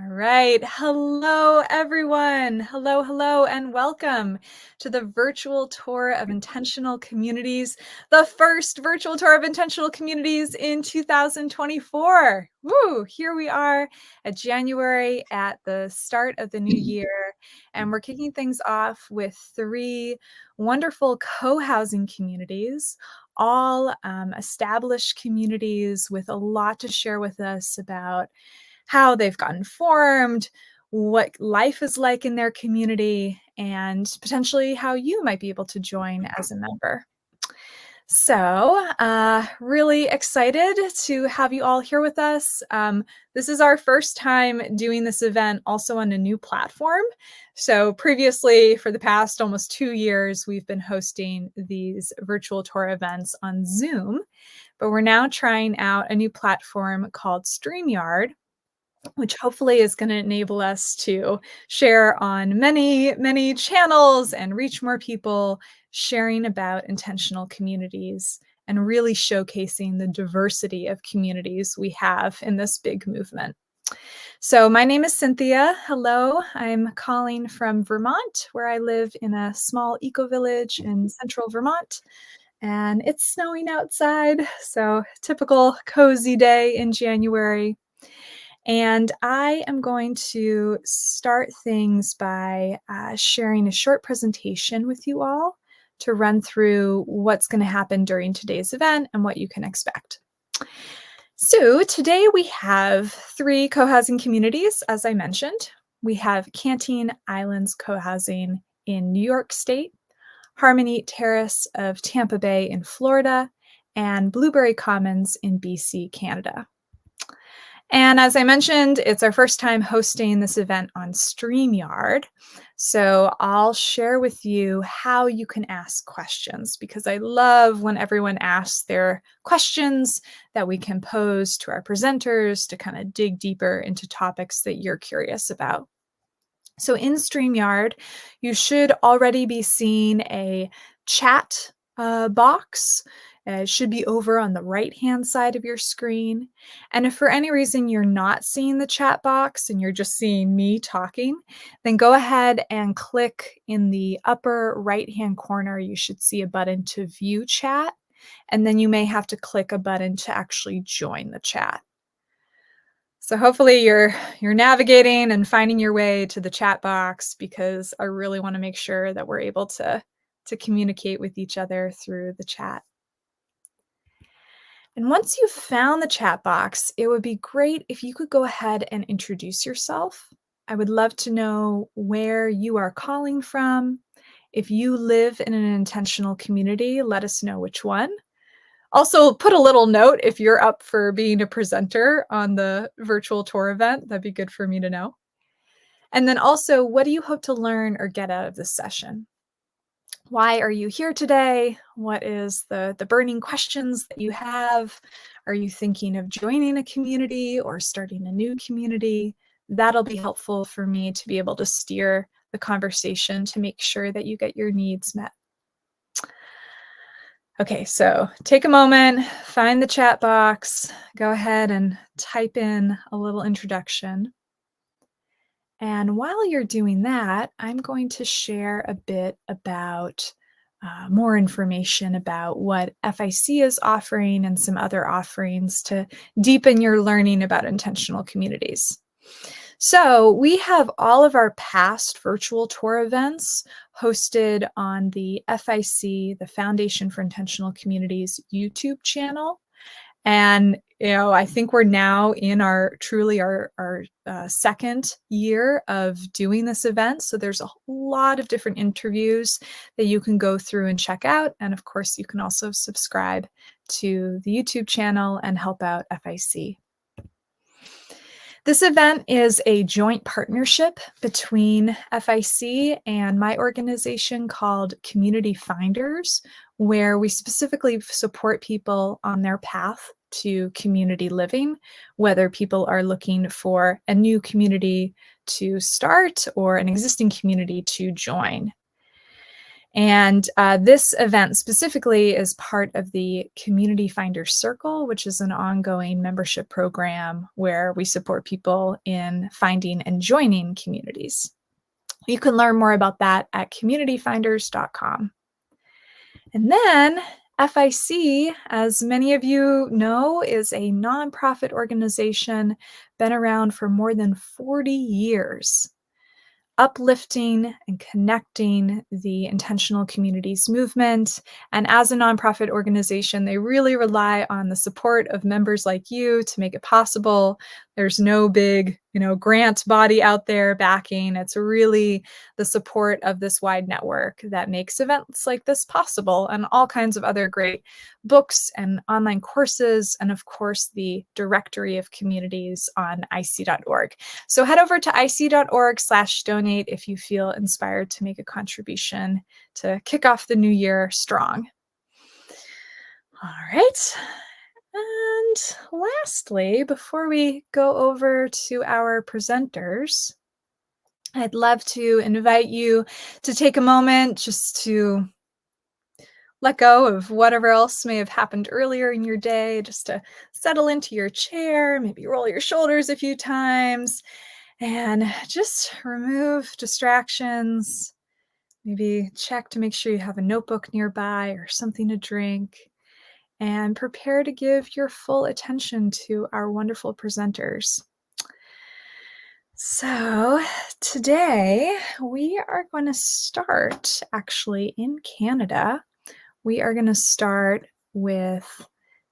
All right. Hello, everyone. Hello, and welcome to the virtual tour of intentional communities, the first virtual tour of intentional communities in 2024. Woo! Here we are at January at the start of the new year, and we're kicking things off with three wonderful co-housing communities, all established communities with a lot to share with us about how they've gotten formed, what life is like in their community, and potentially how you might be able to join as a member. So, really excited to have you all here with us. This is our first time doing this event also on a new platform. So previously, for the past almost 2 years, we've been hosting these virtual tour events on Zoom, but we're now trying out a new platform called StreamYard, which hopefully is going to enable us to share on many channels and reach more people, sharing about intentional communities and really showcasing the diversity of communities we have in this big movement. So my name is Cynthia. Hello, I'm calling from Vermont, where I live in a small eco-village in central Vermont. And it's snowing outside, so typical cozy day in January. And I am going to start things by sharing a short presentation with you all to run through what's going to happen during today's event and what you can expect. So today we have three co-housing communities, as I mentioned. We have Canteen Islands Co-housing in New York State, Harmony Terrace of Tampa Bay in Florida, and Blueberry Commons in BC, Canada. And as I mentioned, it's our first time hosting this event on StreamYard. So I'll share with you how you can ask questions, because I love when everyone asks their questions that we can pose to our presenters to kind of dig deeper into topics that you're curious about. So in StreamYard, you should already be seeing a chat box. It should be over on the right-hand side of your screen. And if for any reason you're not seeing the chat box and you're just seeing me talking, then go ahead and click in the upper right-hand corner. You should see a button to view chat, and then you may have to click a button to actually join the chat. So hopefully you're navigating and finding your way to the chat box, because I really want to make sure that we're able to communicate with each other through the chat. And once you've found the chat box, it would be great if you could go ahead and introduce yourself. I would love to know where you are calling from. If you live in an intentional community, let us know which one. Also, put a little note if you're up for being a presenter on the virtual tour event. That'd be good for me to know. And then also, what do you hope to learn or get out of this session? Why are you here today? What is the burning questions that you have? Are you thinking of joining a community or starting a new community? That'll be helpful for me to be able to steer the conversation to make sure that you get your needs met. Okay, so take a moment, find the chat box, go ahead and type in a little introduction. And while you're doing that, I'm going to share a bit about more information about what FIC is offering and some other offerings to deepen your learning about intentional communities. So we have all of our past virtual tour events hosted on the FIC, the Foundation for Intentional Communities YouTube channel. And, I think we're now in our second year of doing this event. So there's a lot of different interviews that you can go through and check out. And of course, you can also subscribe to the YouTube channel and help out FIC. This event is a joint partnership between FIC and my organization called Community Finders, where we specifically support people on their path to community living, whether people are looking for a new community to start or an existing community to join. And this event specifically is part of the Community Finder Circle, which is an ongoing membership program where we support people in finding and joining communities. You can learn more about that at communityfinders.com. And then FIC, as many of you know, is a nonprofit organization, been around for more than 40 years, uplifting and connecting the intentional communities movement. And as a nonprofit organization, they really rely on the support of members like you to make it possible. There's no big, grant body out there backing. It's really the support of this wide network that makes events like this possible, and all kinds of other great books and online courses, and of course the directory of communities on ic.org. So head over to ic.org/donate if you feel inspired to make a contribution to kick off the new year strong. All right. And lastly, before we go over to our presenters, I'd love to invite you to take a moment just to let go of whatever else may have happened earlier in your day, just to settle into your chair, maybe roll your shoulders a few times, and just remove distractions. Maybe check to make sure you have a notebook nearby or something to drink, and prepare to give your full attention to our wonderful presenters. So today we are going to start actually in Canada. We are going to start with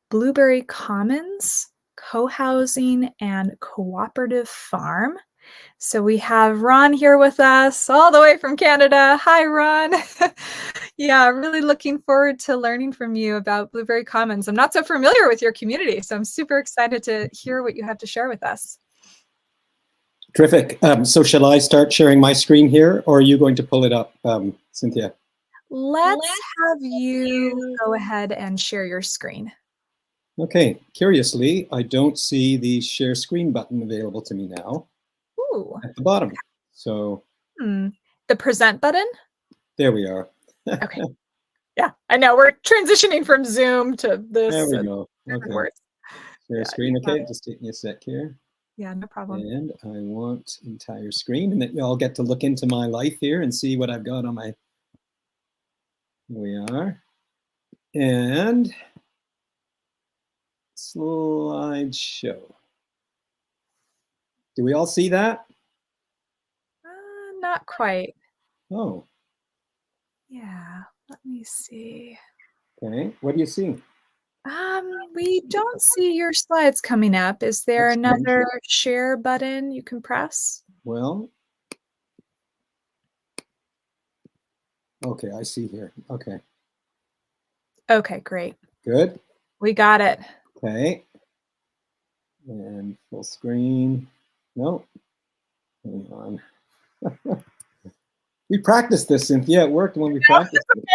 Blueberry Commons Co-housing and Cooperative Farm. So we have Ron here with us all the way from Canada. Hi, Ron. Yeah, really looking forward to learning from you about Blueberry Commons. I'm not so familiar with your community, so I'm super excited to hear what you have to share with us. Terrific. So shall I start sharing my screen here, or are you going to pull it up, Cynthia? Let's have you go ahead and share your screen. Okay. Curiously, I don't see the share screen button available to me now. Ooh. At the bottom. So the present button? There we are. Okay. Yeah, I know. We're transitioning from Zoom to this. There we go. Okay. Words. Share screen. Okay, just taking a sec here. Yeah, no problem. And I want entire screen, and then you all get to look into my life here and see what I've got on my. Here we are. And slideshow. Do we all see that? Not quite. Oh. Yeah, let me see. Okay, what do you see? We don't see your slides coming up. Is there another share button you can press? Well, okay, I see here. Okay. Okay, great. Good. We got it. Okay. And full screen. No. Hang on. We practiced this, Cynthia. It worked when we practiced it.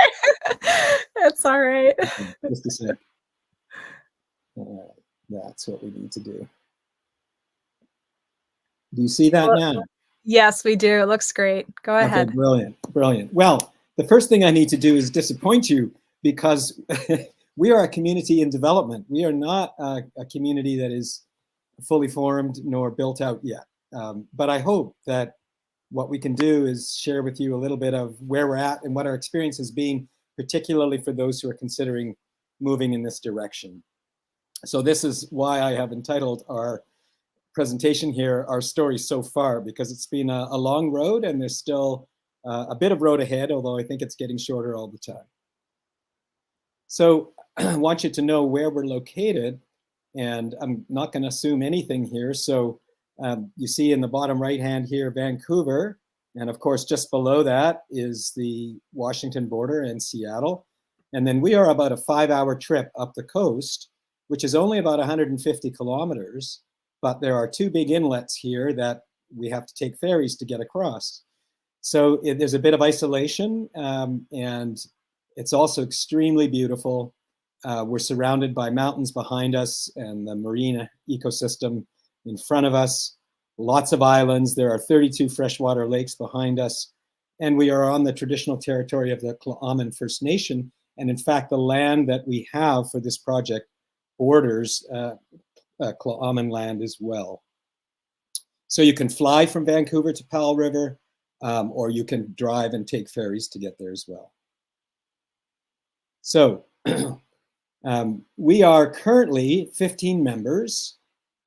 That's all right. Okay, just a sec. That's what we need to do. Do you see that now? Yes, we do. It looks great. Go ahead. Okay, brilliant, brilliant. Well, the first thing I need to do is disappoint you, because we are a community in development. We are not a community that is fully formed nor built out yet. But I hope that what we can do is share with you a little bit of where we're at and what our experience has been, particularly for those who are considering moving in this direction. So this is why I have entitled our presentation here, Our Story So Far, because it's been a long road and there's still a bit of road ahead, although I think it's getting shorter all the time. So I want you to know where we're located, and I'm not going to assume anything here. So you see in the bottom right hand here, Vancouver, and of course just below that is the Washington border and Seattle. And then we are about a 5-hour trip up the coast, which is only about 150 kilometers, but there are 2 big inlets here that we have to take ferries to get across. So there's a bit of isolation, and it's also extremely beautiful. We're surrounded by mountains behind us and the marine ecosystem in front of us, lots of islands. There are 32 freshwater lakes behind us. and we are on the traditional territory of the Tla'amin First Nation. And in fact, the land that we have for this project borders Tla'amin land as well. So you can fly from Vancouver to Powell River, or you can drive and take ferries to get there as well. So we are currently 15 members,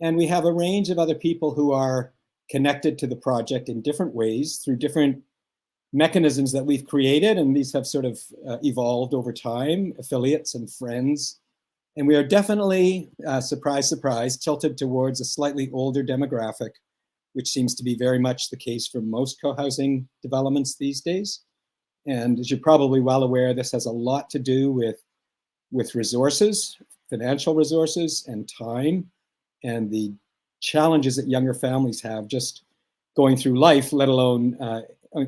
and we have a range of other people who are connected to the project in different ways through different mechanisms that we've created, and these have sort of evolved over time, affiliates and friends. And we are definitely, surprise, surprise, tilted towards a slightly older demographic, which seems to be very much the case for most co-housing developments these days. And as you're probably well aware, this has a lot to do with resources, financial resources and time, and the challenges that younger families have just going through life, let alone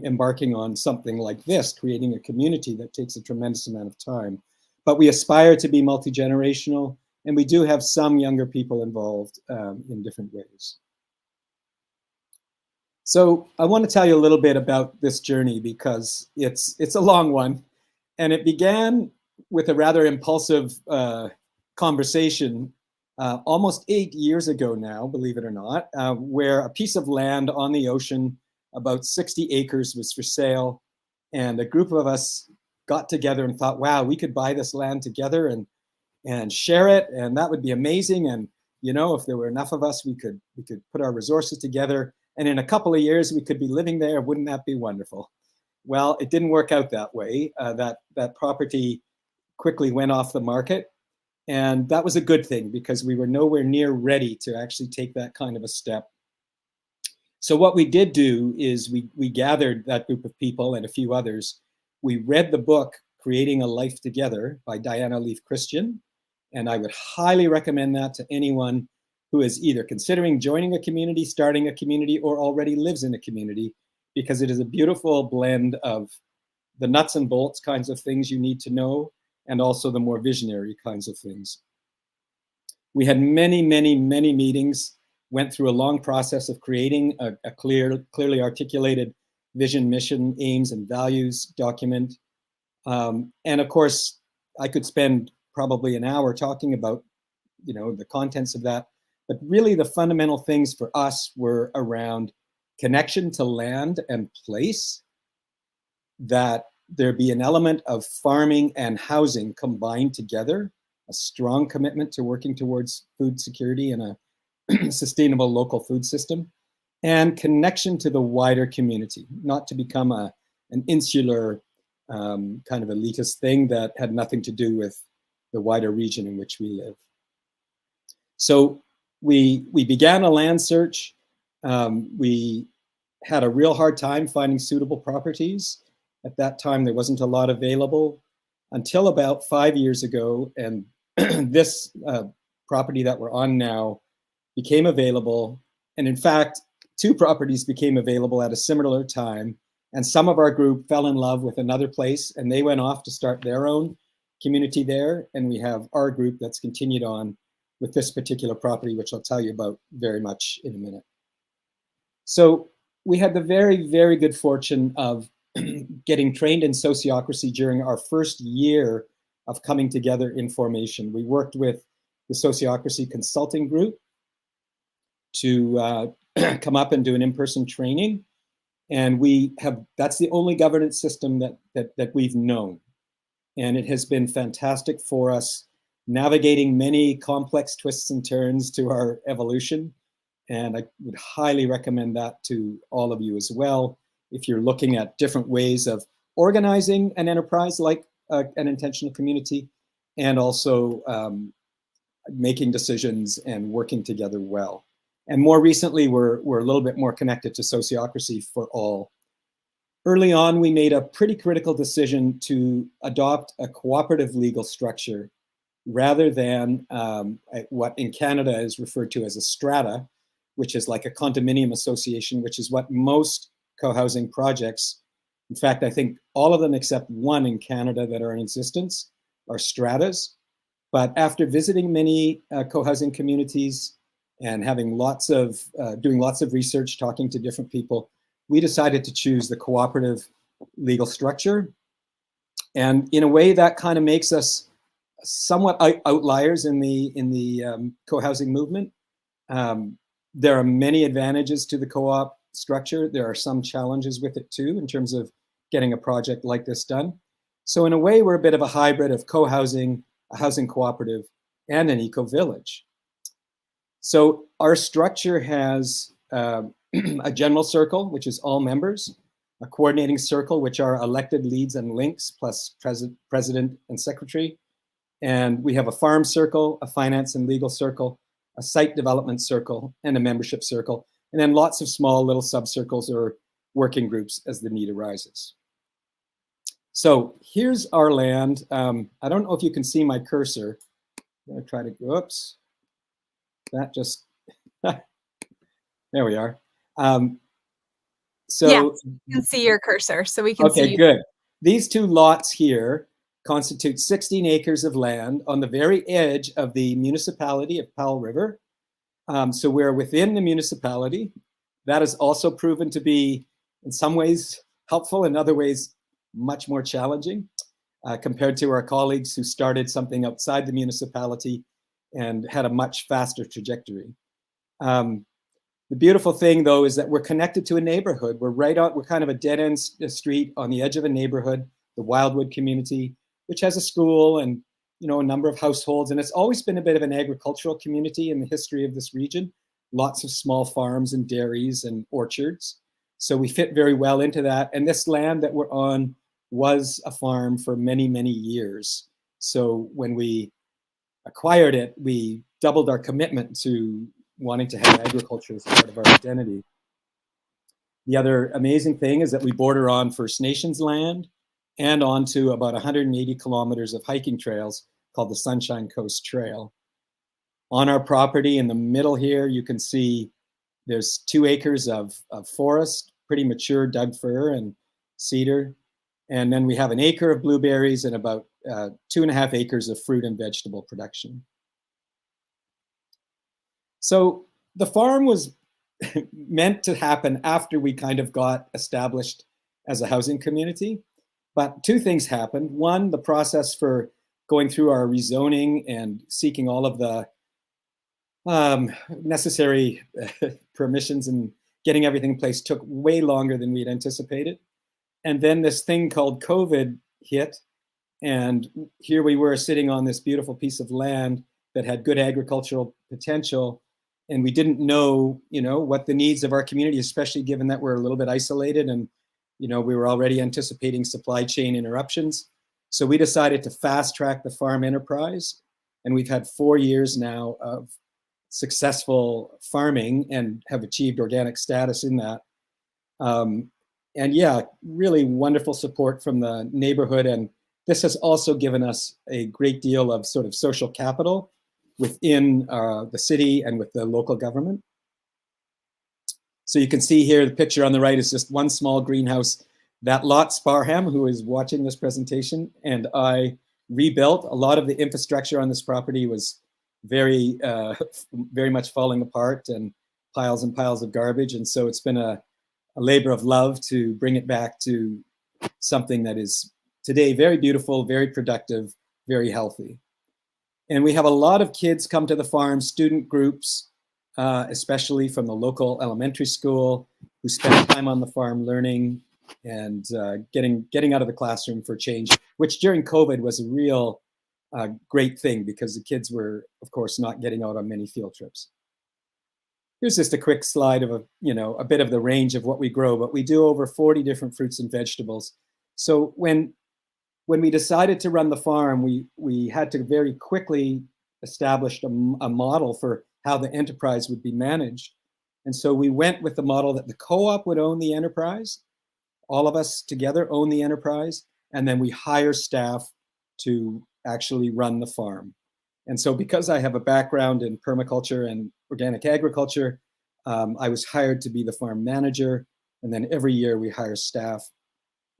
embarking on something like this, creating a community that takes a tremendous amount of time. But we aspire to be multi-generational, and we do have some younger people involved in different ways. So I want to tell you a little bit about this journey because it's a long one, and it began with a rather impulsive conversation almost 8 years ago now, believe it or not, where a piece of land on the ocean, about 60 acres, was for sale, and a group of us got together and thought, wow, we could buy this land together and share it, and that would be amazing. And you know, if there were enough of us, we could put our resources together, and in a couple of years we could be living there. Wouldn't that be wonderful? Well, it didn't work out that way. That property quickly went off the market, and that was a good thing because we were nowhere near ready to actually take that kind of a step. So what we did do is we gathered that group of people and a few others. We read the book Creating a Life Together by Diana Leaf Christian, and I would highly recommend that to anyone who is either considering joining a community, starting a community, or already lives in a community, because it is a beautiful blend of the nuts and bolts kinds of things you need to know, and also the more visionary kinds of things. We had many, many, many meetings, went through a long process of creating a clearly articulated vision, mission, aims, and values document. And of course, I could spend probably an hour talking about, you know, the contents of that, but really the fundamental things for us were around connection to land and place, that there be an element of farming and housing combined together, a strong commitment to working towards food security and a sustainable local food system, and connection to the wider community, not to become an insular kind of elitist thing that had nothing to do with the wider region in which we live. So we began a land search. We had a real hard time finding suitable properties. At that time, there wasn't a lot available until about 5 years ago, and this property that we're on now became available. And in fact, 2 properties became available at a similar time. And some of our group fell in love with another place, and they went off to start their own community there. And we have our group that's continued on with this particular property, which I'll tell you about very much in a minute. So we had the very, very good fortune of getting trained in sociocracy during our first year of coming together in formation. We worked with the Sociocracy Consulting Group to come up and do an in-person training. And that's the only governance system that we've known. And it has been fantastic for us, navigating many complex twists and turns to our evolution. And I would highly recommend that to all of you as well, if you're looking at different ways of organizing an enterprise like an intentional community, and also making decisions and working together well. And more recently, we're a little bit more connected to sociocracy for all. Early on, we made a pretty critical decision to adopt a cooperative legal structure rather than what in Canada is referred to as a strata, which is like a condominium association, which is what most co-housing projects, in fact, I think all of them except one in Canada that are in existence, are stratas. But after visiting many co-housing communities and having doing lots of research, talking to different people, we decided to choose the cooperative legal structure. And in a way that kind of makes us somewhat outliers in the co-housing movement. There are many advantages to the co-op structure. There are some challenges with it too, in terms of getting a project like this done. So in a way, we're a bit of a hybrid of co-housing, a housing cooperative, and an eco-village. So our structure has a general circle, which is all members, a coordinating circle, which are elected leads and links, plus president and secretary. And we have a farm circle, a finance and legal circle, a site development circle, and a membership circle. And then lots of small little sub-circles or working groups as the need arises. So here's our land. I don't know if you can see my cursor. I'm gonna try to, oops. That just, there we are. So yeah, you can see your cursor, so we can see. Okay, good. These two lots here constitute 16 acres of land on the very edge of the municipality of Powell River. So we're within the municipality. That has also proven to be, in some ways, helpful, in other ways, much more challenging compared to our colleagues who started something outside the municipality and had a much faster trajectory. The beautiful thing, though, is that we're connected to a neighborhood. We're kind of a dead-end street on the edge of a neighborhood, the Wildwood community, which has a school and a number of households. And it's always been a bit of an agricultural community in the history of this region. Lots of small farms and dairies and orchards. So we fit very well into that. And this land that we're on was a farm for many, many years. So when we acquired it, we doubled our commitment to wanting to have agriculture as part of our identity. The other amazing thing is that we border on First Nations land and onto about 180 kilometers of hiking trails called the Sunshine Coast Trail. On our property in the middle here, you can see there's 2 acres of forest, pretty mature Doug fir and cedar. And then we have an acre of blueberries and about 2.5 acres of fruit and vegetable production. So the farm was meant to happen after we kind of got established as a housing community. But 2 things happened. One, the process for going through our rezoning and seeking all of the necessary permissions and getting everything in place took way longer than we had anticipated. And then this thing called COVID hit. And here we were sitting on this beautiful piece of land that had good agricultural potential. And we didn't know, what the needs of our community, especially given that we're a little bit isolated and, we were already anticipating supply chain interruptions. So we decided to fast track the farm enterprise. And we've had 4 years now of successful farming and have achieved organic status in that. And yeah, really wonderful support from the neighborhood. And this has also given us a great deal of sort of social capital within the city and with the local government. So you can see here, the picture on the right is just one small greenhouse that Lot Sparham, who is watching this presentation, and I rebuilt. A lot of the infrastructure on this property was very, very much falling apart and piles of garbage. And so it's been a labor of love to bring it back to something that is today very beautiful, very productive, very healthy. And we have a lot of kids come to the farm, student groups, especially from the local elementary school, who spend time on the farm learning and getting out of the classroom for change, which during COVID was a real great thing because the kids were, of course, not getting out on many field trips. Here's just a quick slide of a bit of the range of what we grow, but we do over 40 different fruits and vegetables. So when we decided to run the farm, we had to very quickly establish a model for how the enterprise would be managed. And so we went with the model that the co-op would own the enterprise, all of us together own the enterprise, and then we hire staff to actually run the farm. And so because I have a background in permaculture and organic agriculture, I was hired to be the farm manager. And then every year we hire staff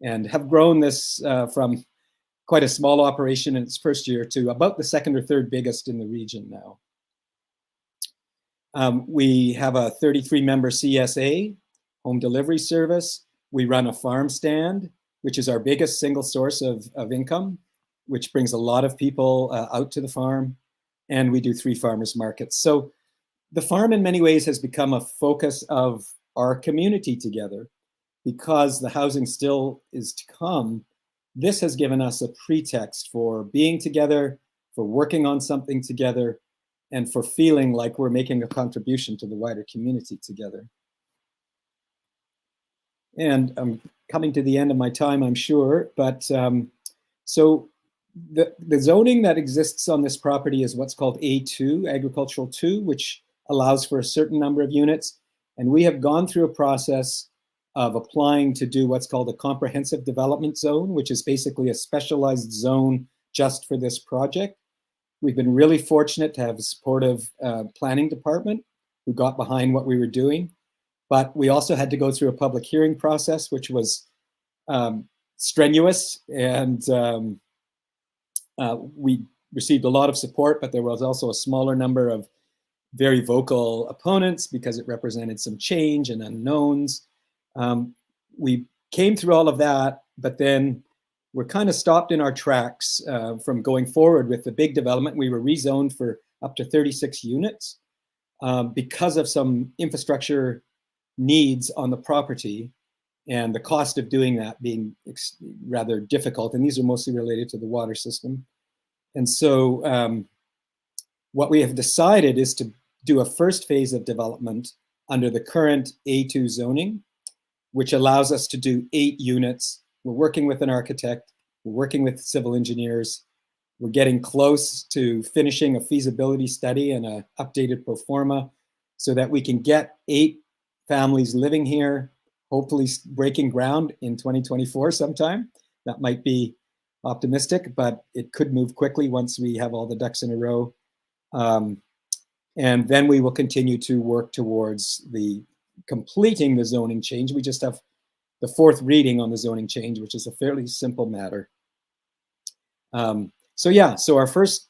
and have grown this from quite a small operation in its first year to about the 2nd or 3rd biggest in the region now. We have a 33-member CSA, home delivery service. We run a farm stand. which is our biggest single source of income, which brings a lot of people out to the farm. And we do 3 farmers markets. So the farm in many ways has become a focus of our community together. Because the housing still is to come, this has given us a pretext for being together, for working on something together, and for feeling like we're making a contribution to the wider community together. And I'm coming to the end of my time, I'm sure, but so the zoning that exists on this property is what's called A2, Agricultural 2, which allows for a certain number of units. And we have gone through a process of applying to do what's called a comprehensive development zone, which is basically a specialized zone just for this project. We've been really fortunate to have a supportive planning department who got behind what we were doing. But we also had to go through a public hearing process, which was strenuous, and we received a lot of support, but there was also a smaller number of very vocal opponents because it represented some change and unknowns. We came through all of that, but then we're kind of stopped in our tracks from going forward with the big development. We were rezoned for up to 36 units because of some infrastructure needs on the property and the cost of doing that being rather difficult. And these are mostly related to the water system. And so what we have decided is to do a first phase of development under the current A2 zoning, which allows us to do 8 units. We're working with an architect, we're working with civil engineers, we're getting close to finishing a feasibility study and an updated pro forma so that we can get 8 families living here, hopefully breaking ground in 2024 sometime. That might be optimistic, but it could move quickly once we have all the ducks in a row. And then we will continue to work towards completing the zoning change. We just have the 4th reading on the zoning change, which is a fairly simple matter. So our first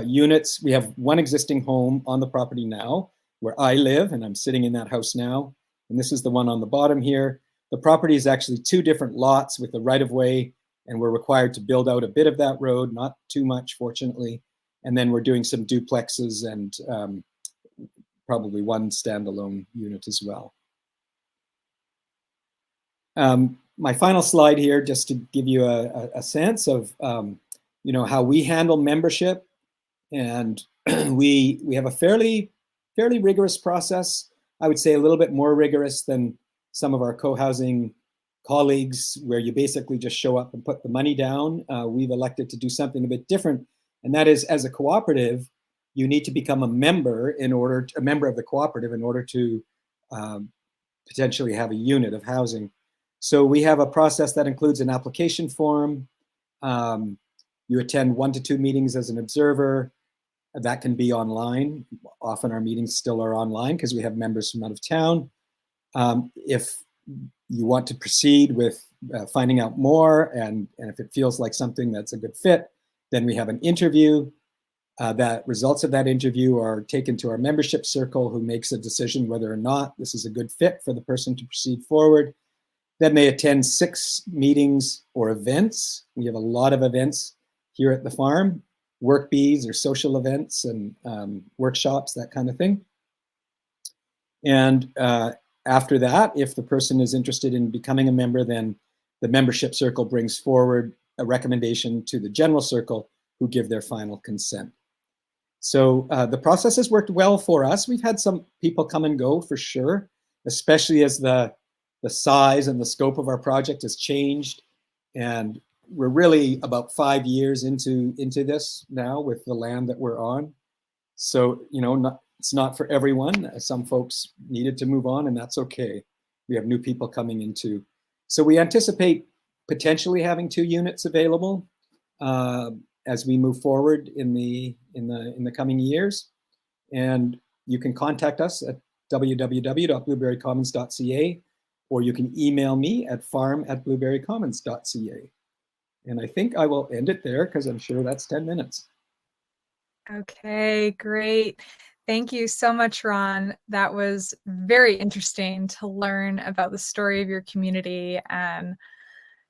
units, we have 1 existing home on the property now where I live, and I'm sitting in that house now. And this is the one on the bottom here. The property is actually 2 different lots with the right-of-way, and we're required to build out a bit of that road, not too much, fortunately. And then we're doing some duplexes and probably 1 standalone unit as well. My final slide here, just to give you a sense of how we handle membership. And we have a fairly rigorous process. I would say a little bit more rigorous than some of our co-housing colleagues, where you basically just show up and put the money down. We've elected to do something a bit different. And that is, as a cooperative, you need to become a member of the cooperative in order to potentially have a unit of housing. So we have a process that includes an application form. You attend 1 to 2 meetings as an observer. That can be online. Often our meetings still are online because we have members from out of town. If you want to proceed with finding out more, and if it feels like something that's a good fit, then we have an interview. That results of that interview are taken to our membership circle, who makes a decision whether or not this is a good fit for the person to proceed forward. Then they attend 6 meetings or events. We have a lot of events here at the farm, work bees or social events and workshops, that kind of thing. And after that, if the person is interested in becoming a member, then the membership circle brings forward a recommendation to the general circle, who give their final consent. So the process has worked well for us. We've had some people come and go for sure, especially as the size and the scope of our project has changed. And we're really about 5 years into this now with the land that we're on. So, it's not for everyone. Some folks needed to move on, and that's okay. We have new people coming in too. So we anticipate potentially having 2 units available as we move forward in the coming years. And you can contact us at www.blueberrycommons.ca, or you can email me at farm@blueberrycommons.ca. And I think I will end it there because I'm sure that's 10 minutes. Okay, great. Thank you so much, Ron. That was very interesting to learn about the story of your community and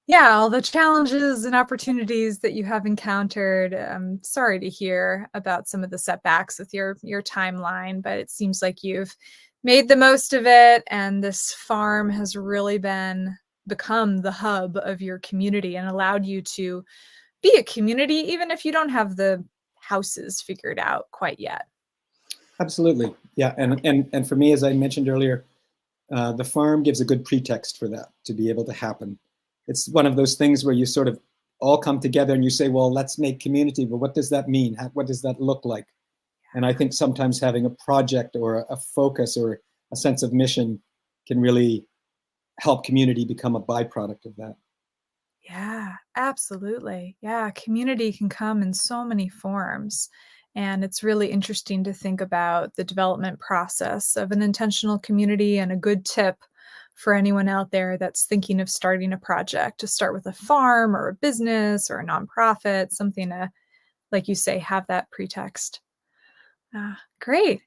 Yeah, all the challenges and opportunities that you have encountered. I'm sorry to hear about some of the setbacks with your timeline, but it seems like you've made the most of it, and this farm has really become the hub of your community and allowed you to be a community, even if you don't have the houses figured out quite yet. Absolutely. Yeah. And for me, as I mentioned earlier, the farm gives a good pretext for that to be able to happen. It's one of those things where you sort of all come together and you say, well, let's make community, but what does that mean? What does that look like? And I think sometimes having a project or a focus or a sense of mission can really help community become a byproduct of that. Yeah, absolutely. Yeah, community can come in so many forms. And it's really interesting to think about the development process of an intentional community, and a good tip for anyone out there that's thinking of starting a project to start with a farm or a business or a nonprofit, something to, like you say, have that pretext. Ah, great.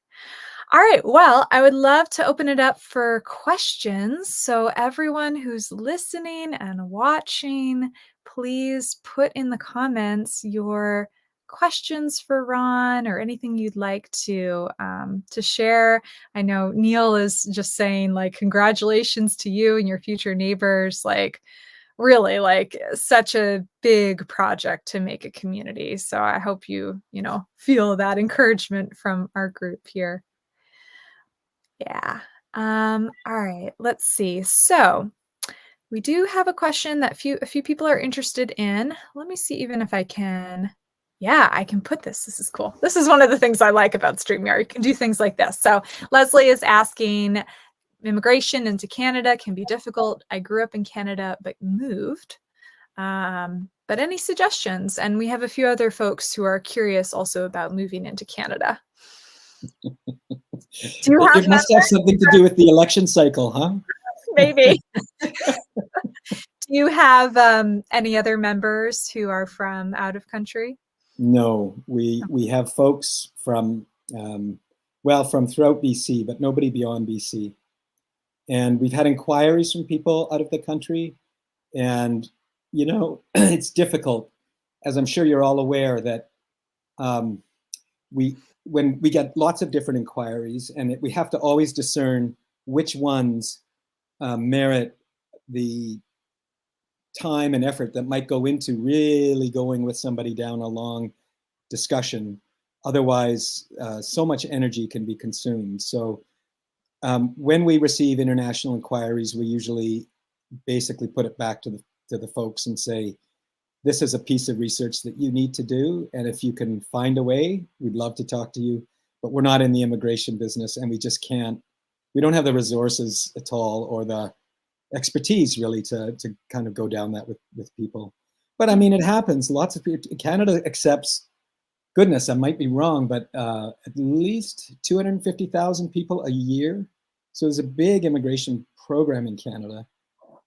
All right. Well, I would love to open it up for questions. So, everyone who's listening and watching, please put in the comments your questions for Ron or anything you'd like to share. I know Neil is just saying, like, congratulations to you and your future neighbors. Like, really, like, such a big project to make a community. So, I hope you feel that encouragement from our group here. Yeah. All right, let's see. So we do have a question that a few people are interested in. Let me see even if I can. Yeah, I can put this. This is cool. This is one of the things I like about StreamYard. You can do things like this. So Leslie is asking, immigration into Canada can be difficult. I grew up in Canada but moved. But any suggestions? And we have a few other folks who are curious also about moving into Canada. Do you have It must have members? something to do with the election cycle, huh? Maybe. Do you have any other members who are from out of country? No, we have folks from from throughout BC, but nobody beyond BC. And we've had inquiries from people out of the country, and it's difficult, as I'm sure you're all aware, that um, we when we get lots of different inquiries, and we have to always discern which ones merit the time and effort that might go into really going with somebody down a long discussion. Otherwise, so much energy can be consumed. So when we receive international inquiries, we usually basically put it back to the folks and say, this is a piece of research that you need to do. And if you can find a way, we'd love to talk to you. But we're not in the immigration business, and we just can't, we don't have the resources at all or the expertise really to kind of go down that with people. But I mean, it happens. Lots of people, Canada accepts, goodness, I might be wrong, but at least 250,000 people a year. So there's a big immigration program in Canada.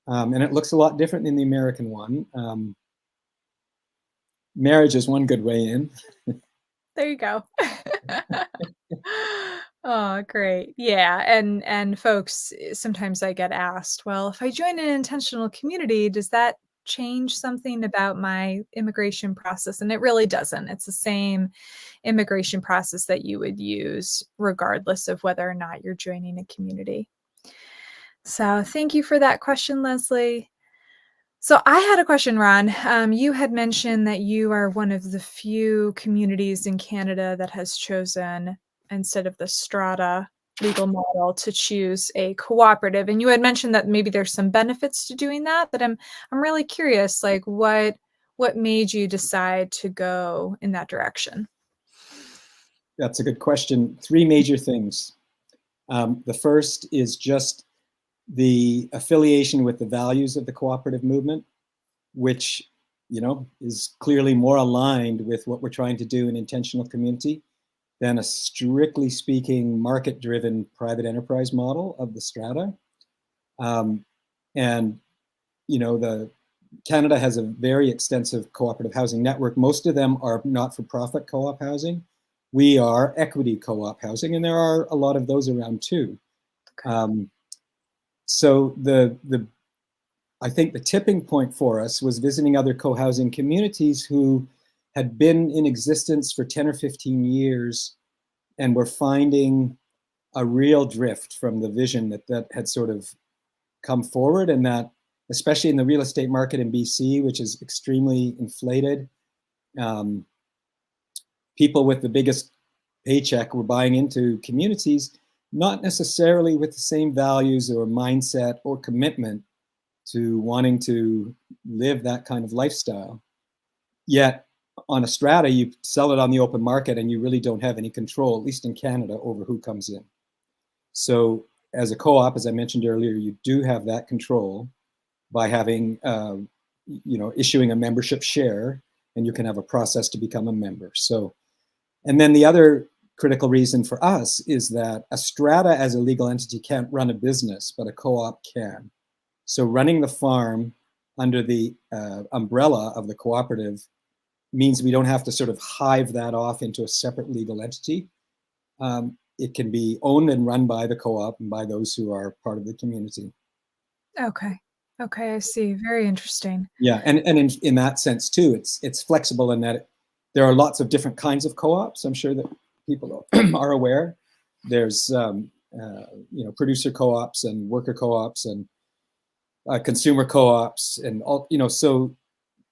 And it looks a lot different than the American one. Marriage is one good way in. There you go. Oh, great. Yeah, and folks, sometimes I get asked, "Well, if I join an intentional community, does that change something about my immigration process?" And it really doesn't. It's the same immigration process that you would use regardless of whether or not you're joining a community. So, thank you for that question, Leslie. So I had a question, Ron. You had mentioned that you are one of the few communities in Canada that has chosen, instead of the strata legal model, to choose a cooperative. And you had mentioned that maybe there's some benefits to doing that, but I'm really curious, like what made you decide to go in that direction? That's a good question. Three major things. The first is just the affiliation with the values of the cooperative movement, which is clearly more aligned with what we're trying to do in intentional community than a strictly speaking market-driven private enterprise model of the strata. And the Canada has a very extensive cooperative housing network. Most of them are not-for-profit co-op housing. We are equity co-op housing, and there are a lot of those around too. So the I think the tipping point for us was visiting other co-housing communities who had been in existence for 10 or 15 years and were finding a real drift from the vision that had sort of come forward, and that, especially in the real estate market in BC, which is extremely inflated, people with the biggest paycheck were buying into communities, not necessarily with the same values or mindset or commitment to wanting to live that kind of lifestyle. Yet on a strata, you sell it on the open market and you really don't have any control, at least in Canada, over who comes in. So as a co-op, as I mentioned earlier, you do have that control by having, issuing a membership share, and you can have a process to become a member. So, and then the other critical reason for us is that a strata as a legal entity can't run a business, but a co-op can. So running the farm under the umbrella of the cooperative means we don't have to sort of hive that off into a separate legal entity. It can be owned and run by the co-op and by those who are part of the community. Okay. Okay, I see. Very interesting. Yeah, and in that sense too, it's flexible in that there are lots of different kinds of co-ops. I'm sure that people are aware. There's producer co-ops and worker co-ops and consumer co-ops and all, so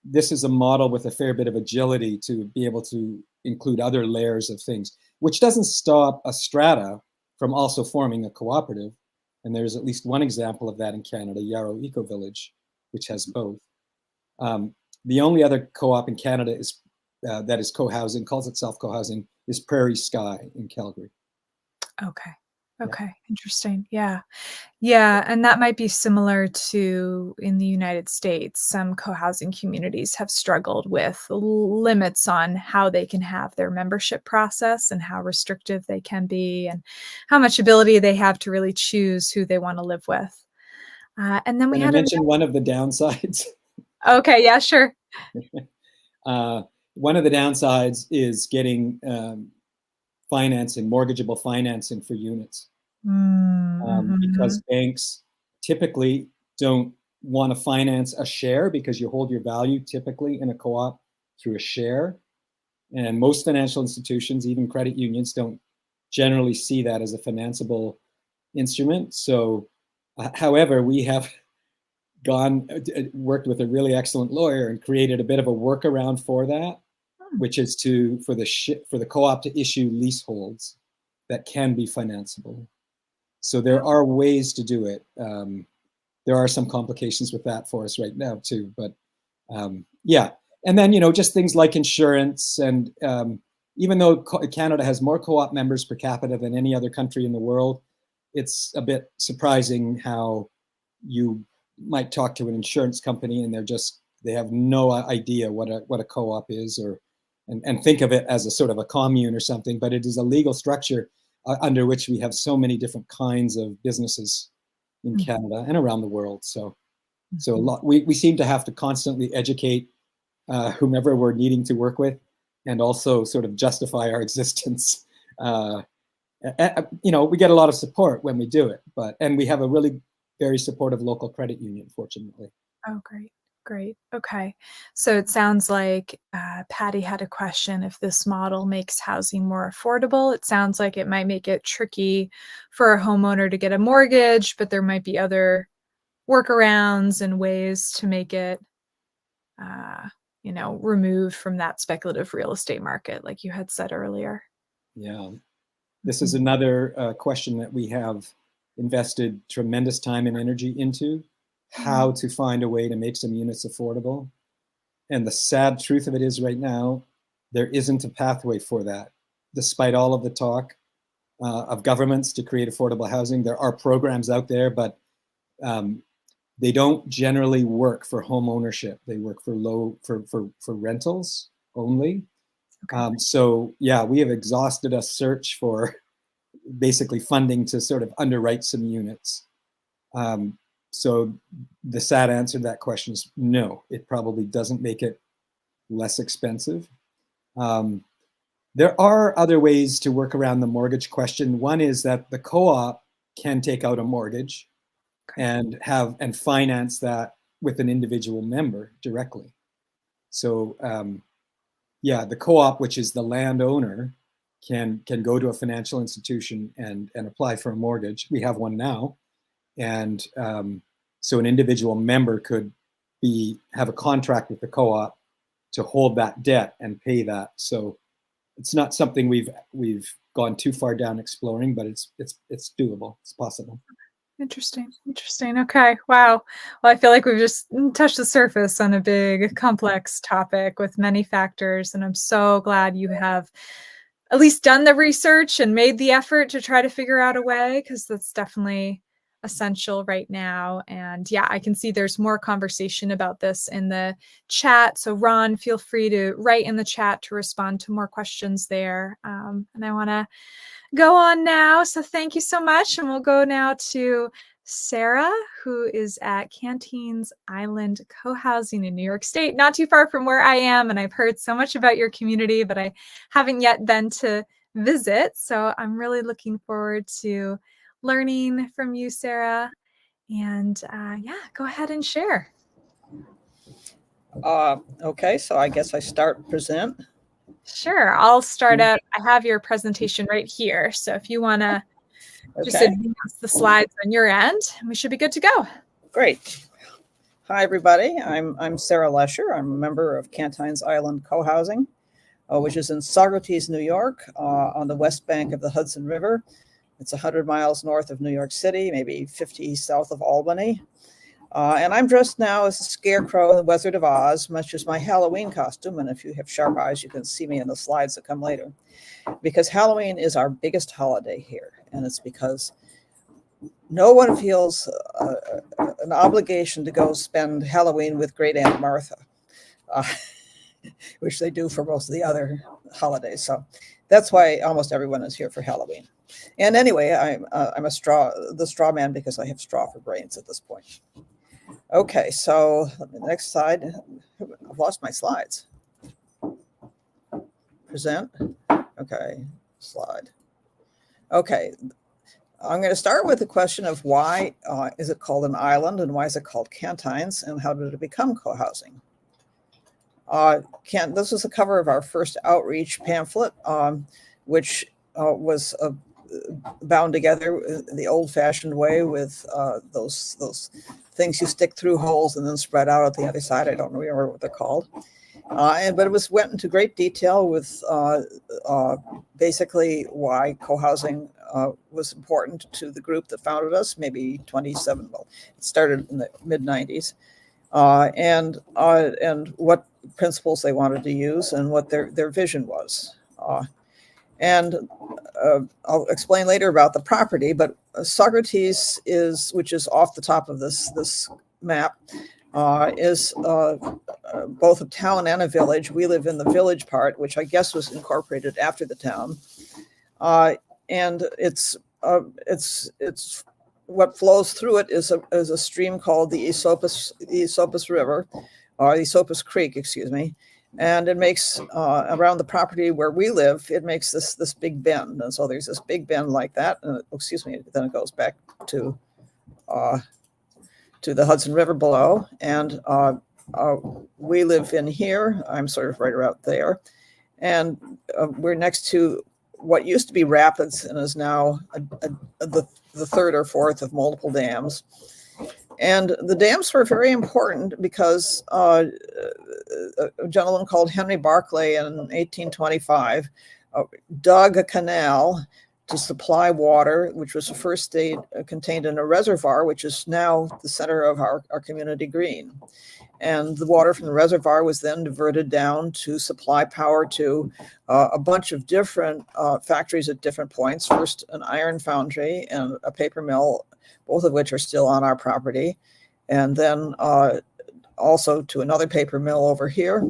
this is a model with a fair bit of agility to be able to include other layers of things, which doesn't stop a strata from also forming a cooperative. And there's at least one example of that in Canada, Yarrow Eco Village, which has both. The only other co-op in Canada is that is co-housing, calls itself co-housing, is Prairie Sky in Calgary. Okay. Okay. Interesting. Yeah. Yeah, and that might be similar to in the United States. Some co-housing communities have struggled with limits on how they can have their membership process and how restrictive they can be and how much ability they have to really choose who they want to live with. And then we And I had a mentioned one of the downsides. Okay, yeah, sure. One of the downsides is getting financing, mortgageable financing for units. Because Mhm. banks typically don't want to finance a share because you hold your value typically in a co-op through a share. And most financial institutions, even credit unions, don't generally see that as a financeable instrument. So, however, we have worked with a really excellent lawyer and created a bit of a workaround for that, Hmm, which is for the co-op to issue leaseholds that can be financeable. So there oh, are ways to do it. There are some complications with that for us right now too, but yeah. And then, just things like insurance and even though Canada has more co-op members per capita than any other country in the world, it's a bit surprising how you might talk to an insurance company and they have no idea what a co-op is and think of it as a sort of a commune or something, but it is a legal structure under which we have so many different kinds of businesses in mm, Canada and around the world. So a mhm. lot we seem to have to constantly educate whomever we're needing to work with, and also sort of justify our existence. Uh, we get a lot of support when we do it, and we have a really very supportive local credit union, fortunately. Oh, great. Great. Okay. So it sounds like Patty had a question if this model makes housing more affordable. It sounds like it might make it tricky for a homeowner to get a mortgage, but there might be other workarounds and ways to make it, uh, removed from that speculative real estate market, like you had said earlier. Yeah, this is Mhm. another question that we have invested tremendous time and energy into: Mm, how to find a way to make some units affordable. And the sad truth of it is, right now, there isn't a pathway for that. Despite all of the talk of governments to create affordable housing, there are programs out there, but um, they don't generally work for home ownership. They work for for rentals only. okay. So yeah, we have exhausted a search for basically funding to sort of underwrite some units. Um, so the sad answer to that question is no. It probably doesn't make it less expensive. Um, there are other ways to work around the mortgage question. One is that the co-op can take out a mortgage Okay. and finance that with an individual member directly. So yeah, the co-op, which is the landowner, can go to a financial institution and apply for a mortgage. We have one now, and so an individual member could have a contract with the co-op to hold that debt and pay that. So it's not something we've gone too far down exploring, but it's doable. It's possible. Interesting. Interesting. Okay. Wow. Well, I feel like we've just touched the surface on a big, complex topic with many factors. And I'm so glad you have at least done the research and made the effort to try to figure out a way, because that's definitely essential right now. And yeah, I can see there's more conversation about this in the chat. So Ron, feel free to write in the chat to respond to more questions there. And I want to go on now. So thank you so much. And we'll go now to Sarah, who is at Canteens Island Co-housing in New York State, not too far from where I am. And I've heard so much about your community, but I haven't yet been to visit. So I'm really looking forward to learning from you, Sarah. And yeah, go ahead and share. Okay, so I guess I start present. Sure, I'll start out. I have your presentation right here. So if you want to just advance the slides on your end, we should be good to go. Great. Hi, everybody. I'm Sarah Lesher. I'm a member of Canteens Island Co-housing, which is in Saugerties, New York, on the west bank of the Hudson River. It's 100 miles north of New York City, maybe 50 south of Albany. And I'm dressed now as a scarecrow in the Wizard of Oz, much as my Halloween costume. And if you have sharp eyes, you can see me in the slides that come later. Because Halloween is our biggest holiday here. And it's because no one feels an obligation to go spend Halloween with Great Aunt Martha, which they do for most of the other holidays. So that's why almost everyone is here for Halloween. And anyway, I'm the straw man because I have straw for brains at this point. Okay, so the next slide. I've lost my slides. Present. Okay, slide. Okay, I'm going to start with the question of why is it called an island and why is it called Canteens and how did it become co-housing? This was the cover of our first outreach pamphlet, which was bound together the old-fashioned way with those things you stick through holes and then spread out at the other side. I don't remember what they're called. But it went into great detail with basically why co-housing was important to the group that founded us, maybe 27. Well, it started in the mid-90s, and what principles they wanted to use and what their vision was. I'll explain later about the property, but Saugerties which is off the top of this map, is both a town and a village. We live in the village part, which I guess was incorporated after the town, and it's what flows through it is a stream called the Esopus River, or the Esopus Creek, excuse me. And it makes around the property where we live, it makes this big bend. And so there's this big bend like that. And then it goes back to the Hudson River below. And we live in here. I'm sort of right around there. And we're next to what used to be rapids and is now the third or fourth of multiple dams. And the dams were very important because a gentleman called Henry Barclay in 1825 dug a canal to supply water, which was first contained in a reservoir, which is now the center of our community green. And the water from the reservoir was then diverted down to supply power to a bunch of different factories at different points. First, an iron foundry and a paper mill, both of which are still on our property. And then also to another paper mill over here.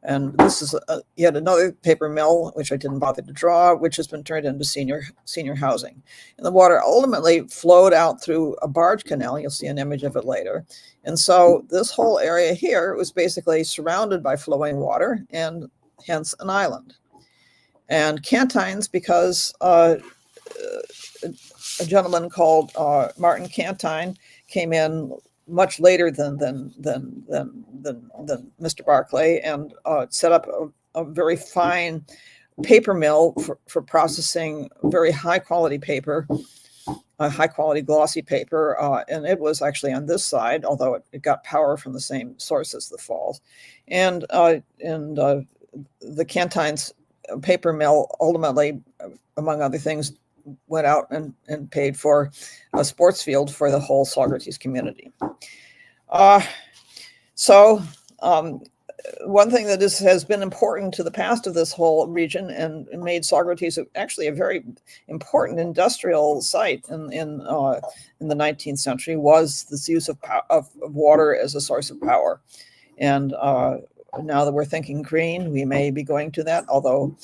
And this is yet another paper mill, which I didn't bother to draw, which has been turned into senior housing. And the water ultimately flowed out through a barge canal. You'll see an image of it later. And so this whole area here was basically surrounded by flowing water and hence an island. And Canteens because a gentleman called Martin Cantine came in much later than Mr. Barclay, and set up a very fine paper mill for processing very high quality paper, high quality glossy paper. And it was actually on this side, although it got power from the same source as the falls. And the Cantines paper mill ultimately, among other things, went out and paid for a sports field for the whole Saugerties community. So one thing that has been important to the past of this whole region and made Saugerties actually a very important industrial site in the 19th century was this use of water as a source of power. And now that we're thinking green, we may be going to that, although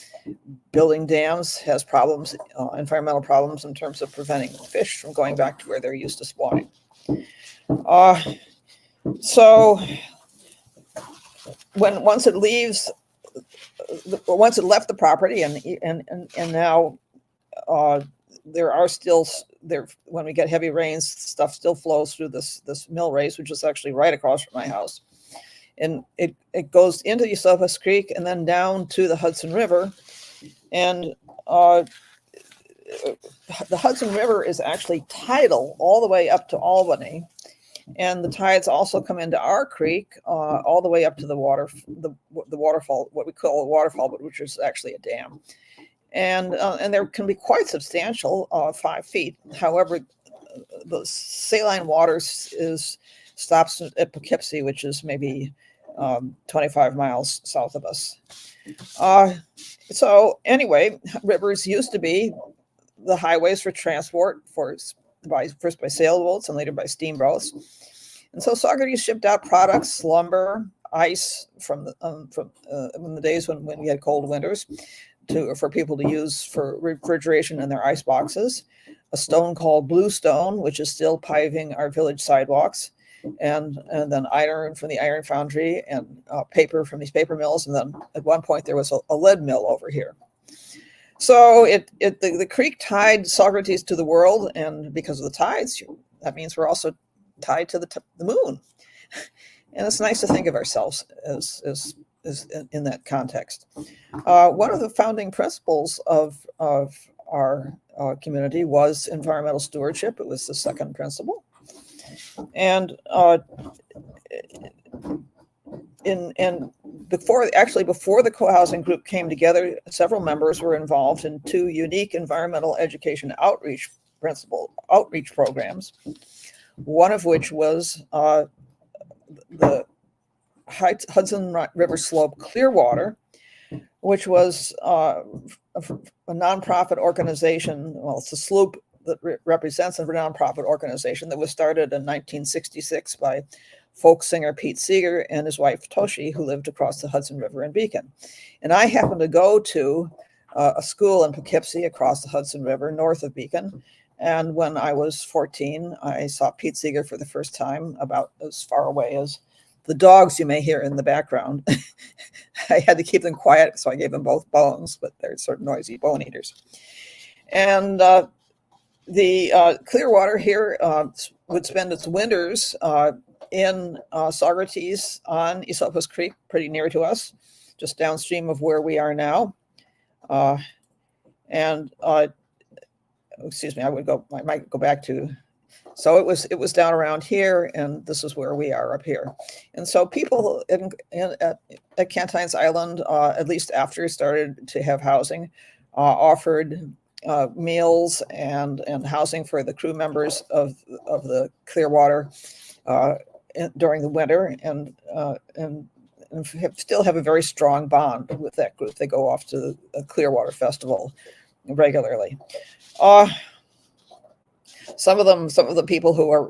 building dams has problems, environmental problems in terms of preventing fish from going back to where they're used to spawning. So once it left the property, and now there are still when we get heavy rains, stuff still flows through this mill race, which is actually right across from my house, and it goes into Esopus Creek and then down to the Hudson River, and the Hudson River is actually tidal all the way up to Albany. And the tides also come into our creek all the way up to the waterfall, what we call a waterfall, but which is actually a dam. And there can be quite substantial, 5 feet. However, the saline waters stops at Poughkeepsie, which is maybe 25 miles south of us. So anyway, rivers used to be the highways for transport first by sailboats and later by steamboats. And so Saugerties shipped out products, lumber, ice from the days when we had cold winters for people to use for refrigeration in their ice boxes, a stone called bluestone, which is still paving our village sidewalks, and then iron from the iron foundry, and paper from these paper mills. And then at one point there was a lead mill over here. So the creek tied Saugerties to the world, and because of the tides, that means we're also tied to the moon. And it's nice to think of ourselves as in that context. One of the founding principles of our community was environmental stewardship. It was the second principle, and before the co-housing group came together, several members were involved in 2 unique environmental education outreach programs, one of which was the Hudson River Slope Clearwater, which was a nonprofit organization. Well, it's a slope that represents a nonprofit organization that was started in 1966 by folk singer Pete Seeger and his wife Toshi, who lived across the Hudson River in Beacon. And I happened to go to a school in Poughkeepsie across the Hudson River north of Beacon. And when I was 14, I saw Pete Seeger for the first time, about as far away as the dogs you may hear in the background. I had to keep them quiet, so I gave them both bones, but they're sort of noisy bone eaters. And the Clearwater here would spend its winters in Saugerties on Esopus Creek, pretty near to us, just downstream of where we are now. Excuse me, I might go back to, so it was down around here, and this is where we are up here. And so people at Cantines Island, at least after it started to have housing, offered meals and housing for the crew members of the Clearwater during the winter, and still have a very strong bond with that group. They go off to the Clearwater Festival regularly. Some of the people who were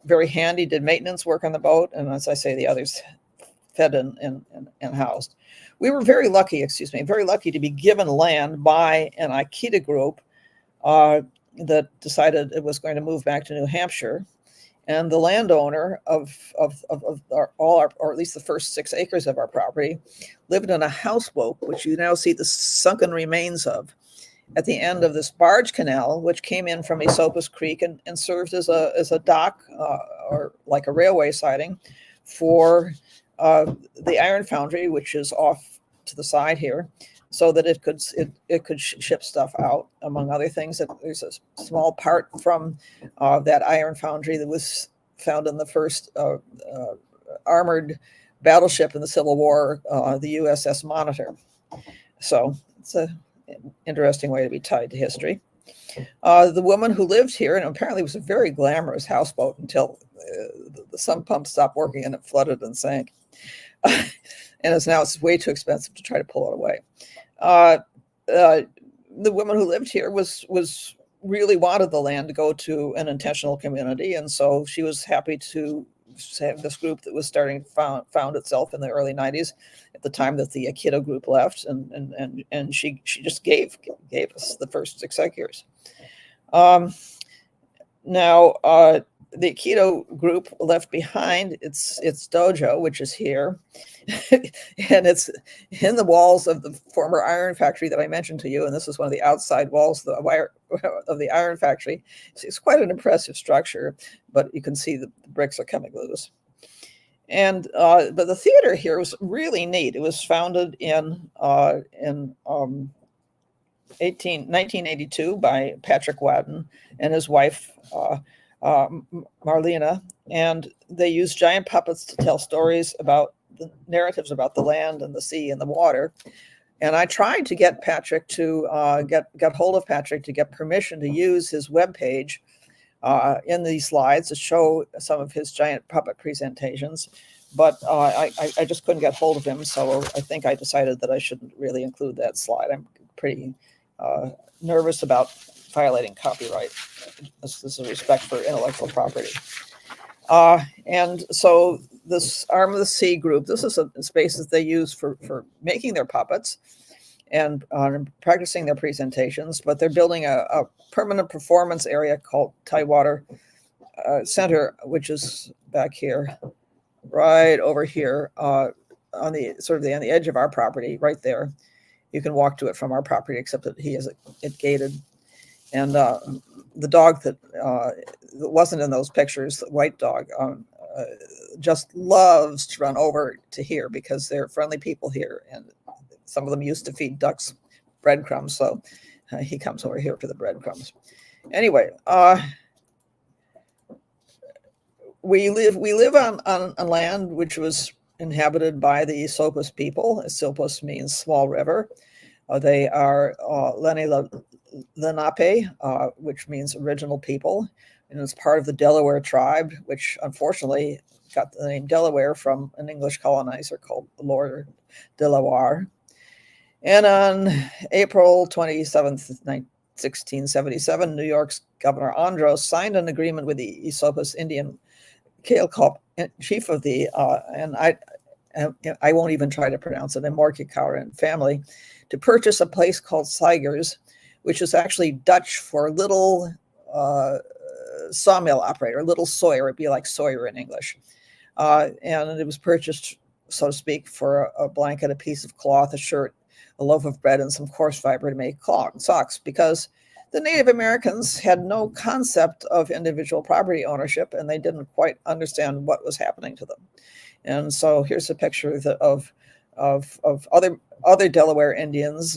very handy did maintenance work on the boat, and as I say, the others fed and housed. We were very lucky to be given land by an Aikita group that decided it was going to move back to New Hampshire. And the landowner of or at least the first 6 acres of our property, lived in a houseboat, which you now see the sunken remains of, at the end of this barge canal, which came in from Esopus Creek and served as a dock or like a railway siding for the iron foundry, which is off to the side here, so that it could ship stuff out. Among other things, there's a small part from that iron foundry that was found in the first armored battleship in the Civil War, the USS Monitor. So it's an interesting way to be tied to history. The woman who lived here, and apparently was a very glamorous houseboat until the sump pump stopped working and it flooded and sank. And it's way too expensive to try to pull it away. The woman who lived here was really wanted the land to go to an intentional community, and so she was happy to have this group that was starting to found itself in the early 90s, at the time that the Aikido group left, and she just gave us the first 6 acres. Now, the Aikido group left behind its dojo, which is here, and it's in the walls of the former iron factory that I mentioned to you. And this is one of the outside walls of the iron factory. It's quite an impressive structure, but you can see the bricks are coming loose. And but the theater here was really neat. It was founded in 1982 by Patrick Wadden and his wife, Marlena, and they used giant puppets to tell stories about the narratives about the land and the sea and the water. And I tried to get Patrick to get hold of Patrick to get permission to use his webpage in these slides to show some of his giant puppet presentations, but I just couldn't get hold of him. So I think I decided that I shouldn't really include that slide. I'm pretty nervous about violating copyright. This is a respect for intellectual property. And so this Arm of the Sea group, this is a space that they use for making their puppets and practicing their presentations, but they're building a permanent performance area called Tidewater Center, which is back here, right over here, on the on the edge of our property, right there. You can walk to it from our property, except that he has it gated. And the dog that wasn't in those pictures, the white dog, just loves to run over to here because they're friendly people here. And some of them used to feed ducks breadcrumbs. So he comes over here for the breadcrumbs. Anyway, we live on land which was inhabited by the Esopus people. Esopus means small river. They are Lenape, which means original people, and it's part of the Delaware tribe, which unfortunately got the name Delaware from an English colonizer called Lord Delaware. And on April 27th, 1677, New York's Governor Andros signed an agreement with the Esopus Indian Keokuk, chief of the, and I won't even try to pronounce it, Morkikauran family, to purchase a place called Seigers, which is actually Dutch for little sawmill operator, little sawyer. It'd be like sawyer in English. And it was purchased, so to speak, for a blanket, a piece of cloth, a shirt, a loaf of bread, and some coarse fiber to make socks, because the Native Americans had no concept of individual property ownership, and they didn't quite understand what was happening to them. And so here's a picture of other Delaware Indians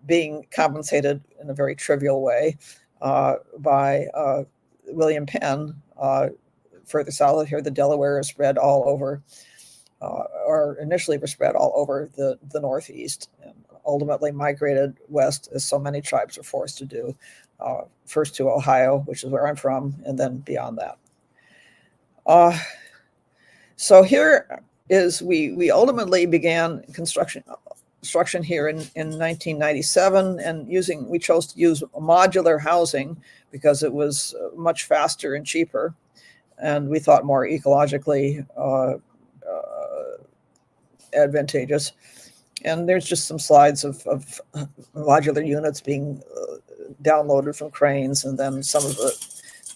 being compensated in a very trivial way by William Penn. Further south here, the Delaware is spread all over, or initially were spread all over the Northeast, and ultimately migrated west, as so many tribes are forced to do, first to Ohio, which is where I'm from, and then beyond that. So here is, we ultimately began construction here in 1997, and we chose to use modular housing because it was much faster and cheaper, and we thought more ecologically advantageous. And there's just some slides of modular units being downloaded from cranes, and then some of the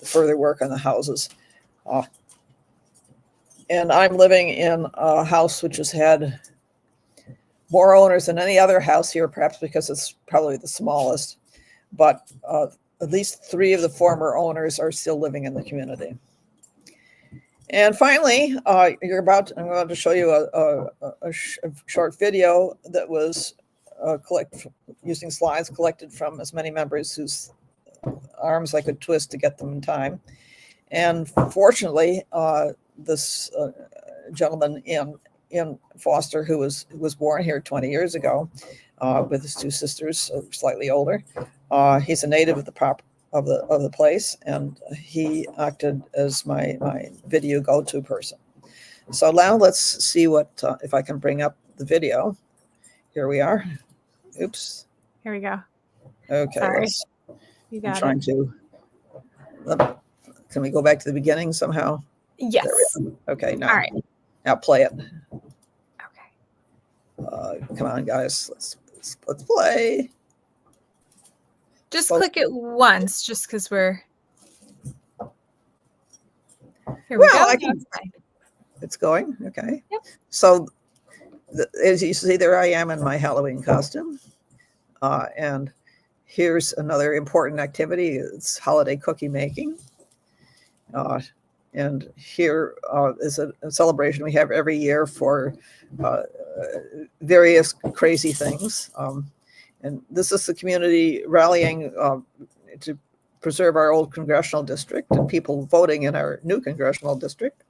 further work on the houses. And I'm living in a house which has had more owners than any other house here, perhaps because it's probably the smallest. But at least 3 of the former owners are still living in the community. And finally, I'm about to show you a short video that was using slides collected from as many members whose arms I could twist to get them in time. And fortunately, this gentleman in Foster, who was born here 20 years ago, with his two sisters, slightly older, he's a native of the place, and he acted as my video go-to person. So now let's see what if I can bring up the video. Here we are. Oops. Here we go. Okay. Sorry. You got I'm trying to. Can we go back to the beginning somehow? Yes. Okay. Now. All right. Now play it. Okay. Come on, guys. Let's play. Just click it once, just because we're. Here we go. It's going. Okay. Yep. So, as you see, there I am in my Halloween costume. And here's another important activity. It's holiday cookie making. And here is a celebration we have every year for various crazy things. And this is the community rallying to preserve our old congressional district and people voting in our new congressional district,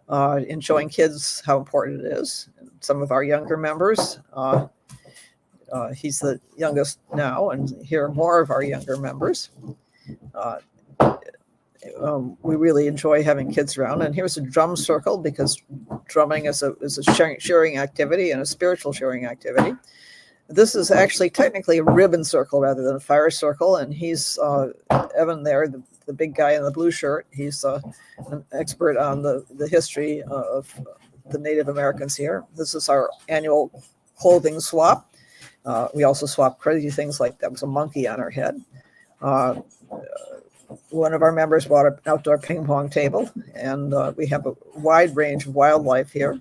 and showing kids how important it is. And some of our younger members, he's the youngest now, and here are more of our younger members. We really enjoy having kids around. And here's a drum circle, because drumming is a sharing activity and a spiritual sharing activity. This is actually technically a ribbon circle rather than a fire circle. And he's Evan there, the big guy in the blue shirt. He's an expert on the history of the Native Americans here. This is our annual clothing swap. We also swap crazy things like that was a monkey on our head. One of our members bought an outdoor ping pong table, and we have a wide range of wildlife here.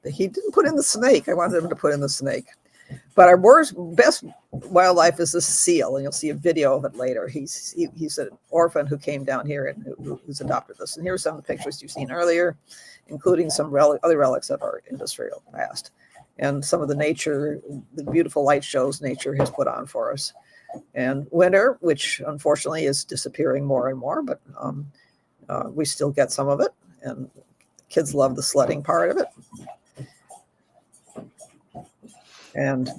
He didn't put in the snake. I wanted him to put in the snake. But our best wildlife is the seal, and you'll see a video of it later. He's an orphan who came down here and who's adopted this. And here's some of the pictures you've seen earlier, including some other relics of our industrial past. And some of the nature, the beautiful light shows nature has put on for us. And winter, which unfortunately is disappearing more and more, but we still get some of it. And kids love the sledding part of it. And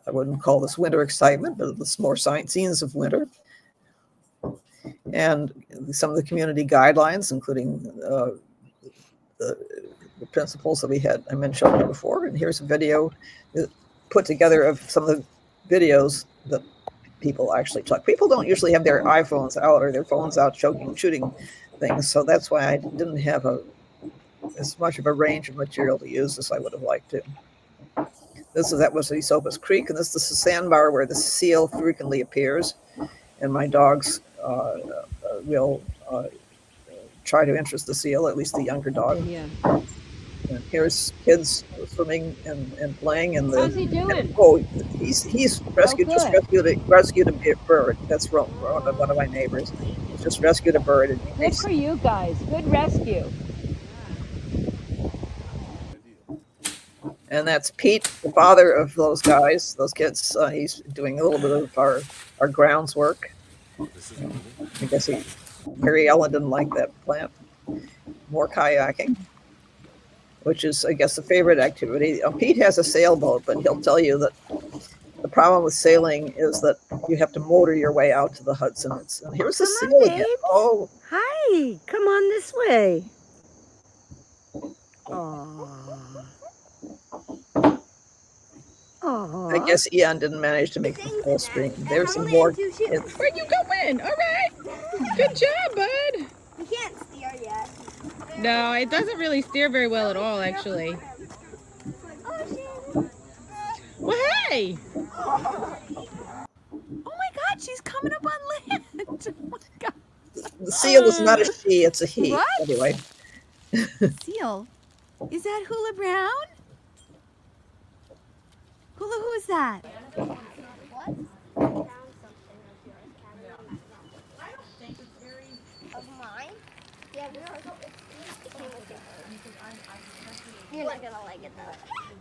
I wouldn't call this winter excitement, but it's more scenes of winter. And some of the community guidelines, including the principles that I mentioned before. And here's a video put together of some of the videos that people actually took. People don't usually have their iPhones out or their phones out shooting things. So that's why I didn't have as much of a range of material to use as I would have liked to. That was Esopus Creek, and this is the sandbar where the seal frequently appears. And my dogs will try to interest the seal, at least the younger dog. Yeah. And here's kids swimming and playing in the. How's he doing? He's rescued. Just rescued a bird. That's one of my neighbors. He's just rescued a bird. And good for you guys. Good rescue. And that's Pete, the father of those guys, those kids. He's doing a little bit of our grounds work. I guess Mary Ellen didn't like that plant. More kayaking, which is, I guess, a favorite activity. Pete has a sailboat, but he'll tell you that the problem with sailing is that you have to motor your way out to the Hudson. And here's the seal again. Oh, hi! Come on this way. Aww. Aww. I guess Ian didn't manage to make the full screen. There's some more. Where you going? All right. Good job, bud. You can't steer yet. No, it doesn't really steer very well at all, actually. Well, hey. Oh my God, she's coming up on land. Oh my God. The seal is not a she, it's a he. What? Anyway. Seal? Is that Hula Brown? Hula, who is that? Of mine? Yeah, but it came with it. You're not gonna like it though.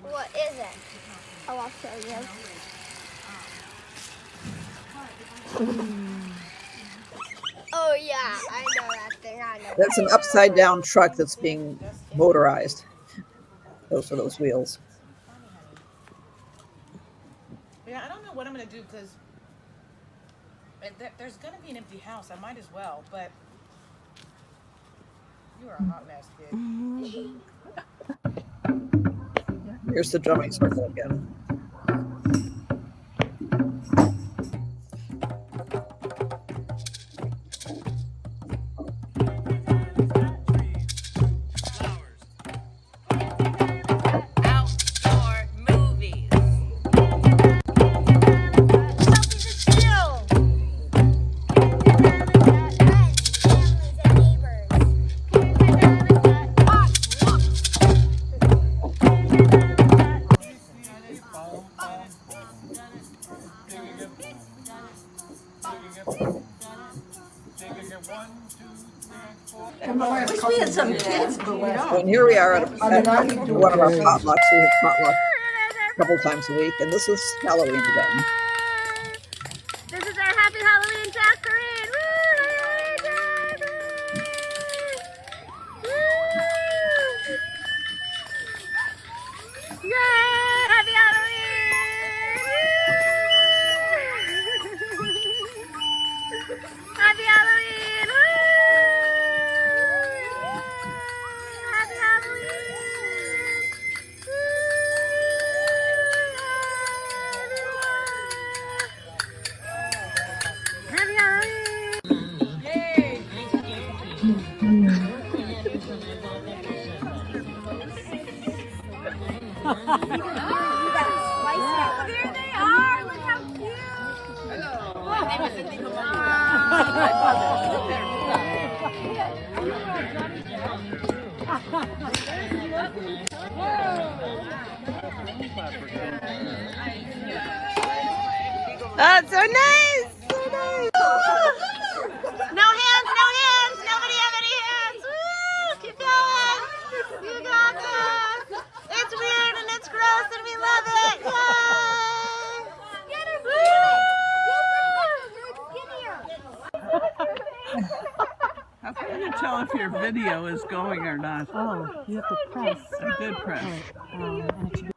What is it? Oh, I'll show you. Oh yeah, I know that thing. I know. That's an upside down truck that's being motorized. Those are those wheels. Yeah, I don't know what I'm gonna do because there's gonna be an empty house. I might as well, but you are a hot mess, kid. Here's the drumming circle again. Wish we had some kids, but we don't. And here we are at one of our potlucks. We have potluck a couple times a week, and this is Halloween again. This is our happy Halloween Jacqueline! Woo! Yay! Happy Halloween! Happy Halloween! Woo! Happy Halloween! Happy Halloween! Yay! Oh, there they are! Look how cute! That's so nice! So nice! No hands, no hands! Nobody have any hands! Woo! Keep going! You got this! It's weird and it's gross and we love it! Yay! How can you tell if your video is going or not? Oh, you have to press. I did press. And it should be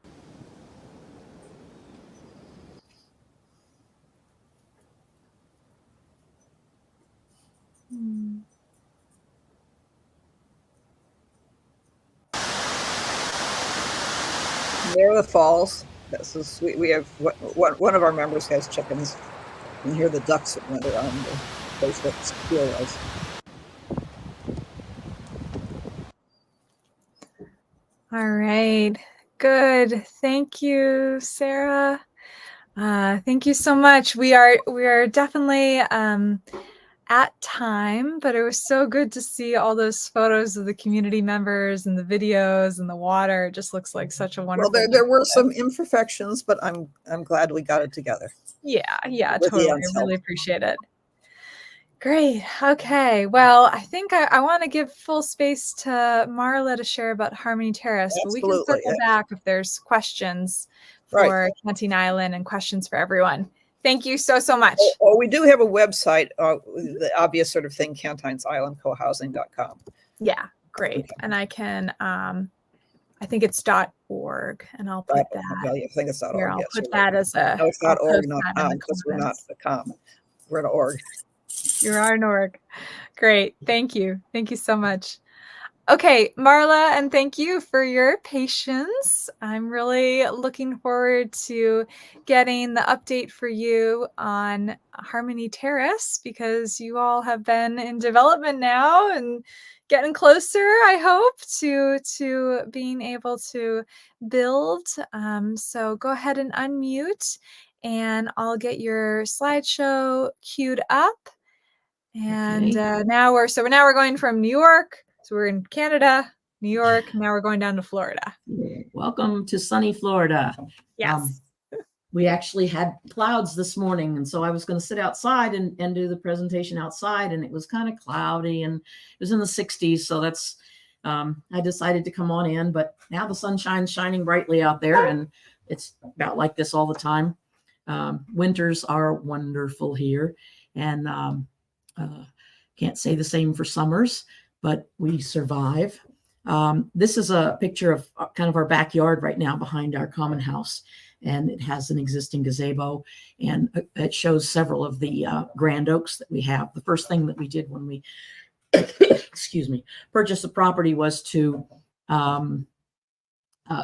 Near the falls. This is we have one of our members has chickens, and here the ducks that went around the place that the school was. All right. Good. Thank you, Sarah. Thank you so much. We are definitely at time, but it was so good to see all those photos of the community members and the videos and the water. It just looks like such a wonderful. Well, there were some imperfections, but I'm glad we got it together. Yeah, With the totally. I ends really appreciate it. Great. Okay. Well, I think I want to give full space to Marla to share about Harmony Terrace, but we can Absolutely, circle yeah. back if there's questions Right. for Canteen Island and questions for everyone. Thank you so much. Oh, we do have a website, the obvious sort of thing, cantinesislandcohousing.com. Yeah, great. And I can, I think it's .org, and I'll put that. Yeah, I think it's Here, .org. I'll Yes, put you're right. that as a. No, it's I'll .org, post not that in .com, the because we're not comments. the .com. We're an .org. You are an org. Great. Thank you. Thank you so much. Okay, Marla, and thank you for your patience. I'm really looking forward to getting the update for you on Harmony Terrace, because you all have been in development now and getting closer, I hope, to being able to build. So go ahead and unmute, and I'll get your slideshow queued up. And now we're going from New York. So we're in Canada, New York. Now we're going down to Florida. Welcome to sunny Florida. Yes. we actually had clouds this morning. And so I was going to sit outside and do the presentation outside, and it was kind of cloudy and it was in the 60s. So that's, I decided to come on in, but now the sunshine's shining brightly out there, and it's about like this all the time. Winters are wonderful here, and can't say the same for summers, but we survive. This is a picture of kind of our backyard right now behind our common house, and it has an existing gazebo, and it shows several of the grand oaks that we have. The first thing that we did when we excuse me, purchased the property was to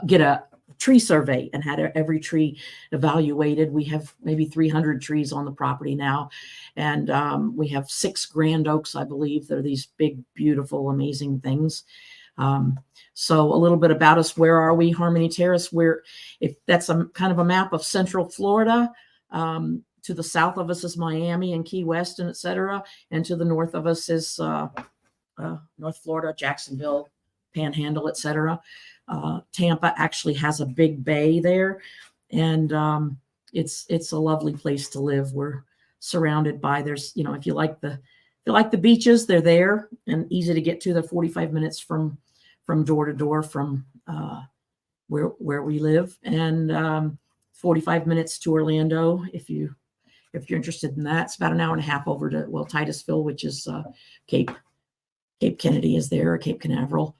get a tree survey and had every tree evaluated. We have maybe 300 trees on the property now, and we have 6 grand oaks, I believe. They're these big, beautiful, amazing things. So a little bit about us. Where are we? Harmony Terrace. If that's a kind of a map of Central Florida. To the south of us is Miami and Key West, and et cetera. And to the north of us is North Florida, Jacksonville, Panhandle, et cetera. Tampa actually has a big bay there, and it's a lovely place to live. We're surrounded by, there's, if you like the beaches, they're there and easy to get to. They're 45 minutes from door to door from where we live, and 45 minutes to Orlando if you're interested in that. It's about an hour and a half over to, Titusville, which is Cape Kennedy is there, or Cape Canaveral.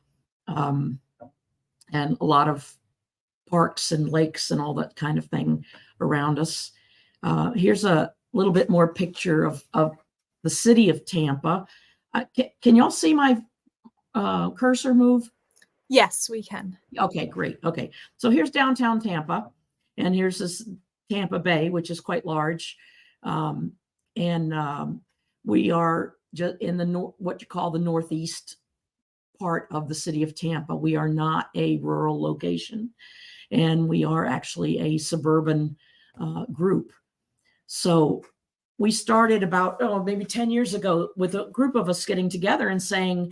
And a lot of parks and lakes and all that kind of thing around us. Here's a little bit more picture of the city of Tampa. Can y'all see my cursor move? Yes, we can. Okay, great. Okay, so here's downtown Tampa, and here's this Tampa Bay, which is quite large. We are just in the what you call the northeast part of the city of Tampa. We are not a rural location, and we are actually a suburban group. So we started about maybe 10 years ago with a group of us getting together and saying,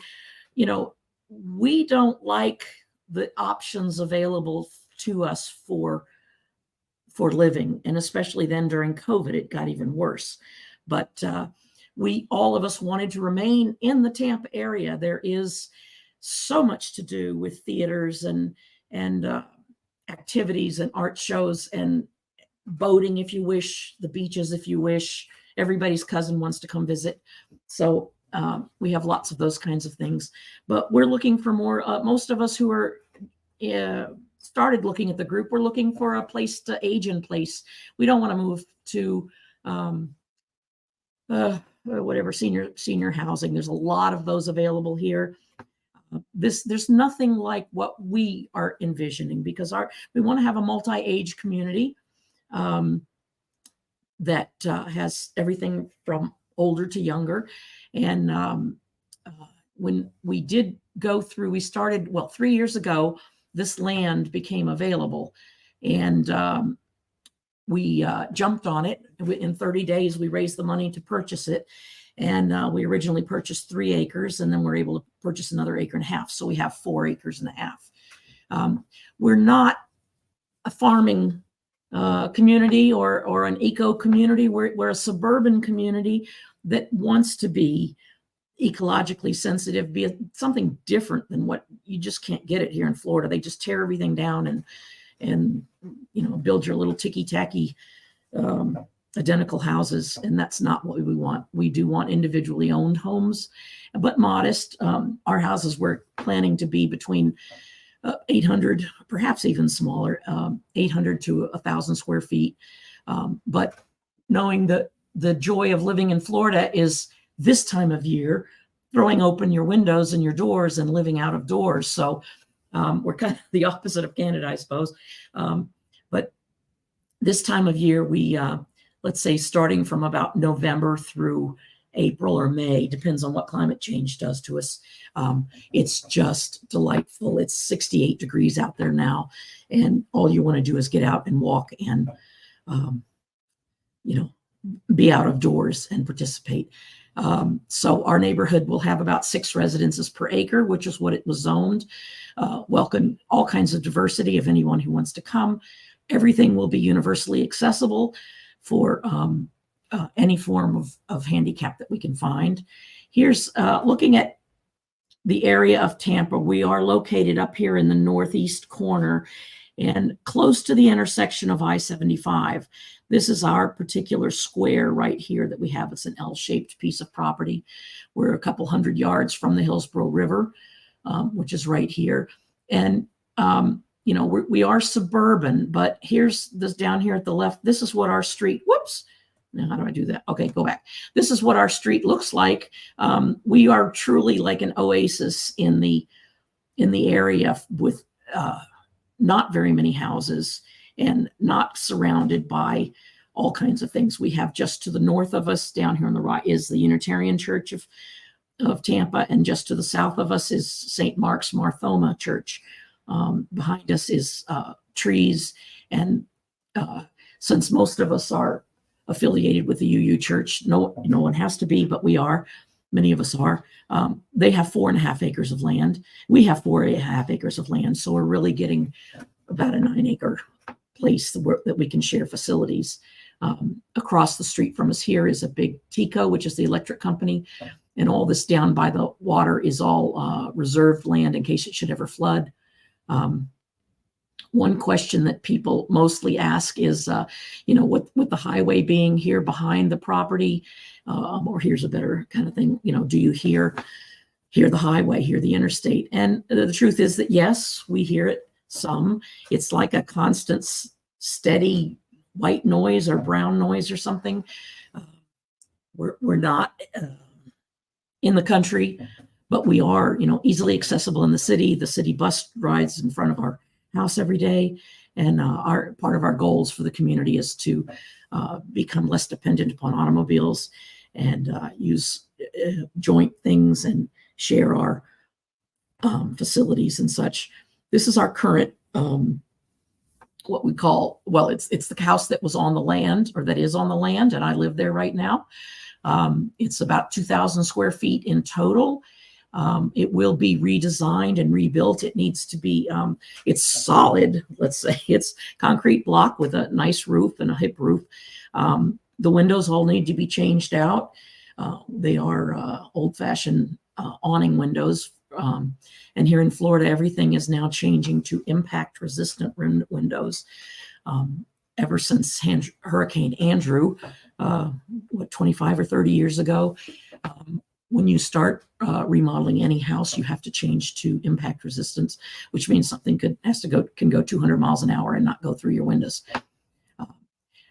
we don't like the options available to us for living, and especially then during COVID, it got even worse. But all of us wanted to remain in the Tampa area. There is so much to do with theaters and activities and art shows and boating if you wish, the beaches if you wish. Everybody's cousin wants to come visit. So we have lots of those kinds of things. But we're looking for more. Most of us who are started looking at the group, we're looking for a place to age in place. We don't want to move to whatever senior housing. There's a lot of those available here. There's nothing like what we are envisioning, because we want to have a multi-age community that has everything from older to younger. And when we did go through, we started, 3 years ago, this land became available, and we jumped on it. In 30 days, we raised the money to purchase it. And we originally purchased 3 acres, and then we're able to purchase another 1.5 acres. So we have 4.5 acres. We're not a farming community or an eco community. We're a suburban community that wants to be ecologically sensitive, be something different than what you just can't get it here in Florida. They just tear everything down and build your little ticky-tacky identical houses, and that's not what we want. We do want individually owned homes, but modest. Our houses we're planning to be between 800, perhaps even smaller, 800 to 1,000 square feet. But knowing that the joy of living in Florida is this time of year, throwing open your windows and your doors and living out of doors. So we're kind of the opposite of Canada, I suppose. But this time of year, we let's say starting from about November through April or May, depends on what climate change does to us. It's just delightful. It's 68 degrees out there now, and all you want to do is get out and walk and, be out of doors and participate. So our neighborhood will have about 6 residences per acre, which is what it was zoned. Welcome all kinds of diversity of anyone who wants to come. everything will be universally accessible for any form of handicap that we can find. Here's looking at the area of Tampa. We are located up here in the northeast corner and close to the intersection of I-75. This is our particular square right here that we have. It's an L-shaped piece of property. We're a couple hundred yards from the Hillsborough River, which is right here. And, you know, we are suburban, but here's this down here at the left. This is what our street, whoops. Now, how do I do that? Okay, go back. This is what our street looks like. We are truly like an oasis in the area with not very many houses and not surrounded by all kinds of things. We have just to the north of us down here on the right is the Unitarian Church of Tampa, and just to the south of us is St. Mark's Marthoma Church. Behind us is trees, and since most of us are affiliated with the UU Church, no one has to be, but we are. Many of us are. They have 4.5 acres of land. We have 4.5 acres of land, so we're really getting about a 9-acre place that we can share facilities. Across the street from us here is a big TECO, which is the electric company, and all this down by the water is all reserved land in case it should ever flood. One question that people mostly ask is, you know, with the highway being here behind the property, or here's a better kind of thing, you know, do you hear the highway, hear the interstate? And the truth is that yes, we hear it some. It's like a constant, steady white noise or brown noise or something. We're not in the country, but we are, you know, easily accessible in the city. The city bus rides in front of our house every day, and part of our goals for the community is to become less dependent upon automobiles and use joint things and share our facilities and such. This is our current what we call, well, it's the house that was on the land, or that is on the land, and I live there right now. It's about 2,000 square feet in total. It will be redesigned and rebuilt. It needs to be, it's solid, let's say. It's concrete block with a nice roof and a hip roof. The windows all need to be changed out. They are old-fashioned awning windows. And here in Florida, everything is now changing to impact-resistant windows. Ever since Hurricane Andrew, 25 or 30 years ago, when you start remodeling any house, you have to change to impact resistance, which means something can go 200 miles an hour and not go through your windows.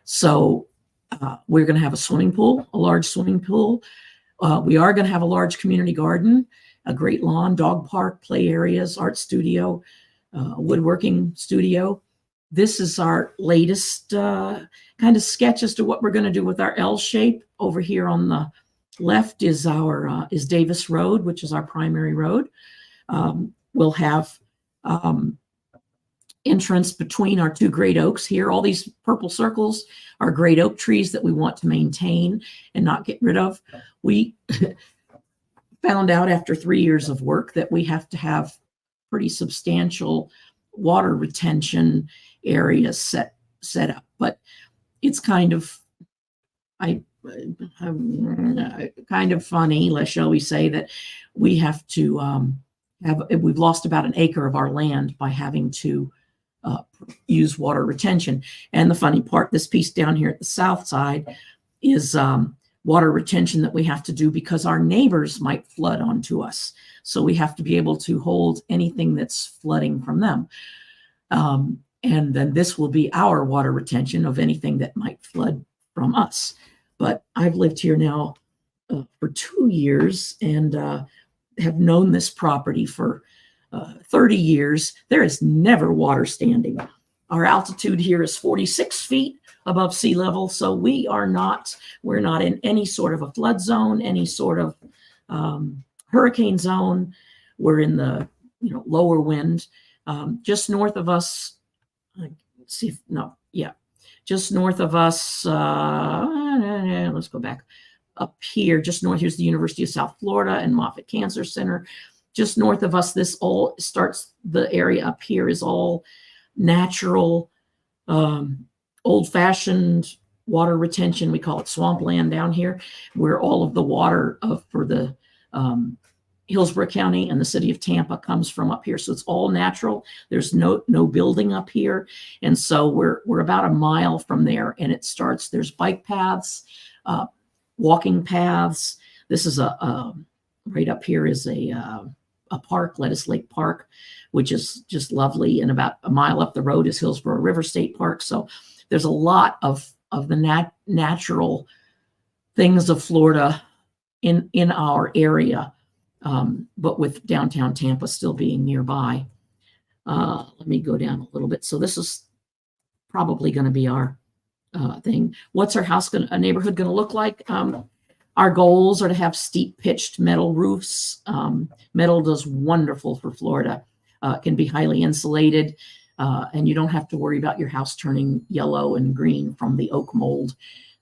So we're going to have a swimming pool, a large swimming pool. We are going to have a large community garden, a great lawn, dog park, play areas, art studio, woodworking studio. This is our latest kind of sketch as to what we're going to do with our L shape. Over here on the left is our is Davis Road, which is our primary road. We'll have entrance between our two great oaks here. All these purple circles are great oak trees that we want to maintain and not get rid of. We found out after 3 years of work that we have to have pretty substantial water retention areas set up, but it's kind of kind of funny, shall we say, that we have to we've lost about 1 acre of our land by having to use water retention. And the funny part, this piece down here at the south side is water retention that we have to do because our neighbors might flood onto us. So we have to be able to hold anything that's flooding from them. And then this will be our water retention of anything that might flood from us. But I've lived here now for 2 years and have known this property for 30 years. There is never water standing. Our altitude here is 46 feet above sea level. So we're not in any sort of a flood zone, any sort of hurricane zone. We're in the lower wind. Just north of us, just north of us, let's go back up here, just north, here's the University of South Florida and Moffitt Cancer Center. Just north of us, this all starts, the area up here is all natural old-fashioned water retention. We call it swampland down here, where all of the water for the Hillsborough County and the city of Tampa comes from up here. So it's all natural. There's no building up here. And so we're about a mile from there, and it starts, there's bike paths, walking paths. This is right up here is a park, Lettuce Lake Park, which is just lovely. And about a mile up the road is Hillsborough River State Park. So there's a lot of the natural things of Florida in our area, but with downtown Tampa still being nearby. Let me go down a little bit. So this is probably going to be our thing. What's our a neighborhood going to look like? Our goals are to have steep pitched metal roofs. Metal does wonderful for Florida. It can be highly insulated, and you don't have to worry about your house turning yellow and green from the oak mold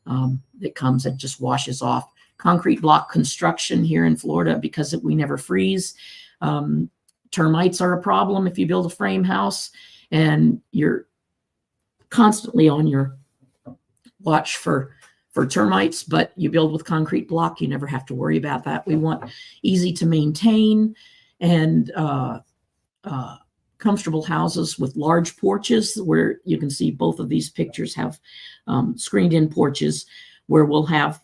that comes and just washes off. Concrete block construction here in Florida, because we never freeze. Termites are a problem if you build a frame house, and you're constantly on your watch for termites, but you build with concrete block, you never have to worry about that. We want easy to maintain and comfortable houses with large porches, where you can see both of these pictures have screened in porches, where we'll have,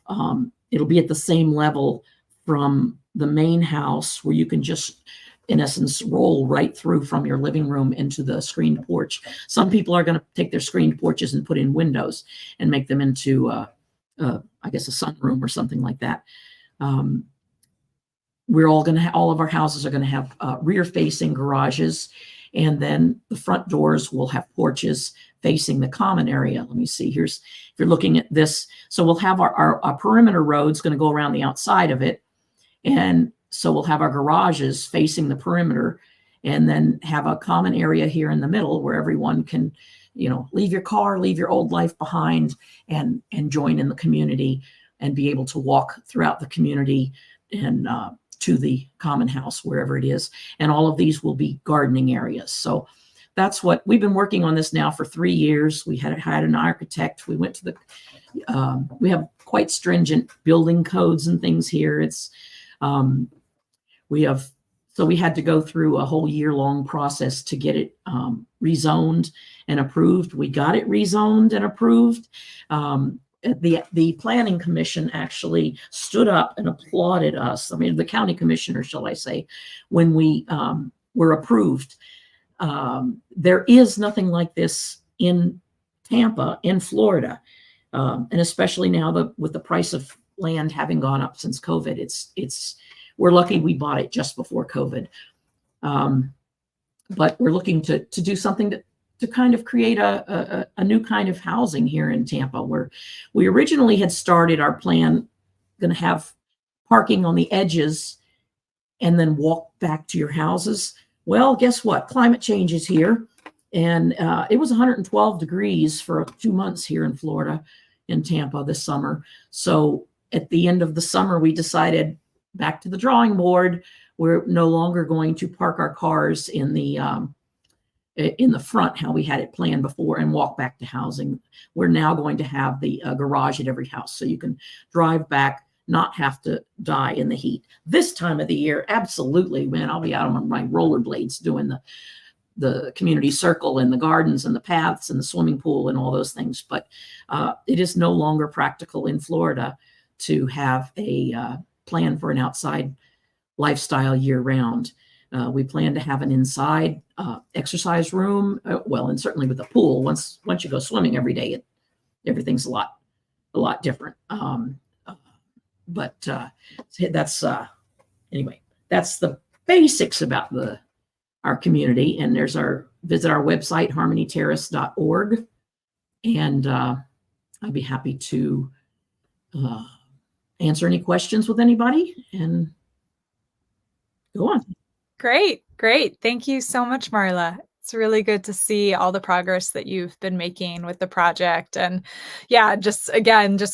it'll be at the same level from the main house, where you can just, in essence, roll right through from your living room into the screened porch. Some people are going to take their screened porches and put in windows and make them into, I guess, a sunroom or something like that. We're all going to all of our houses are going to have rear-facing garages, and then the front doors will have porches facing the common area. Let me see. Here's, if you're looking at this, so we'll have our perimeter roads going to go around the outside of it, and so we'll have our garages facing the perimeter, and then have a common area here in the middle where everyone can, leave your car, leave your old life behind, and join in the community and be able to walk throughout the community and to the common house, wherever it is. And all of these will be gardening areas. So that's what we've been working on this now for 3 years. We had an architect. We went to we have quite stringent building codes and things here. It's, so we had to go through a whole year-long process to get it rezoned and approved. We got it rezoned and approved. The planning commission actually stood up and applauded us. I mean, the county commissioner, shall I say, when we were approved. There is nothing like this in Tampa, in Florida, and especially now with the price of land having gone up since COVID. We're lucky we bought it just before COVID, but we're looking to do something to kind of create a new kind of housing here in Tampa, where we originally had started our plan, going to have parking on the edges and then walk back to your houses. Well, guess what? Climate change is here, and it was 112 degrees for 2 months here in Florida, in Tampa this summer. So at the end of the summer, we decided back to the drawing board. We're no longer going to park our cars in the front, how we had it planned before, and walk back to housing. We're now going to have the garage at every house, so you can drive back, not have to die in the heat. This time of the year, absolutely, man, I'll be out on my rollerblades doing the community circle and the gardens and the paths and the swimming pool and all those things. But it is no longer practical in Florida to have a plan for an outside lifestyle year round. We plan to have an inside exercise room, and certainly with a pool. Once you go swimming every day, everything's a lot different. But that's anyway. That's the basics about our community. And visit our website, harmonyterrace.org, and I'd be happy to answer any questions with anybody and go on. Great. Thank you so much, Marla. It's really good to see all the progress that you've been making with the project. And yeah, just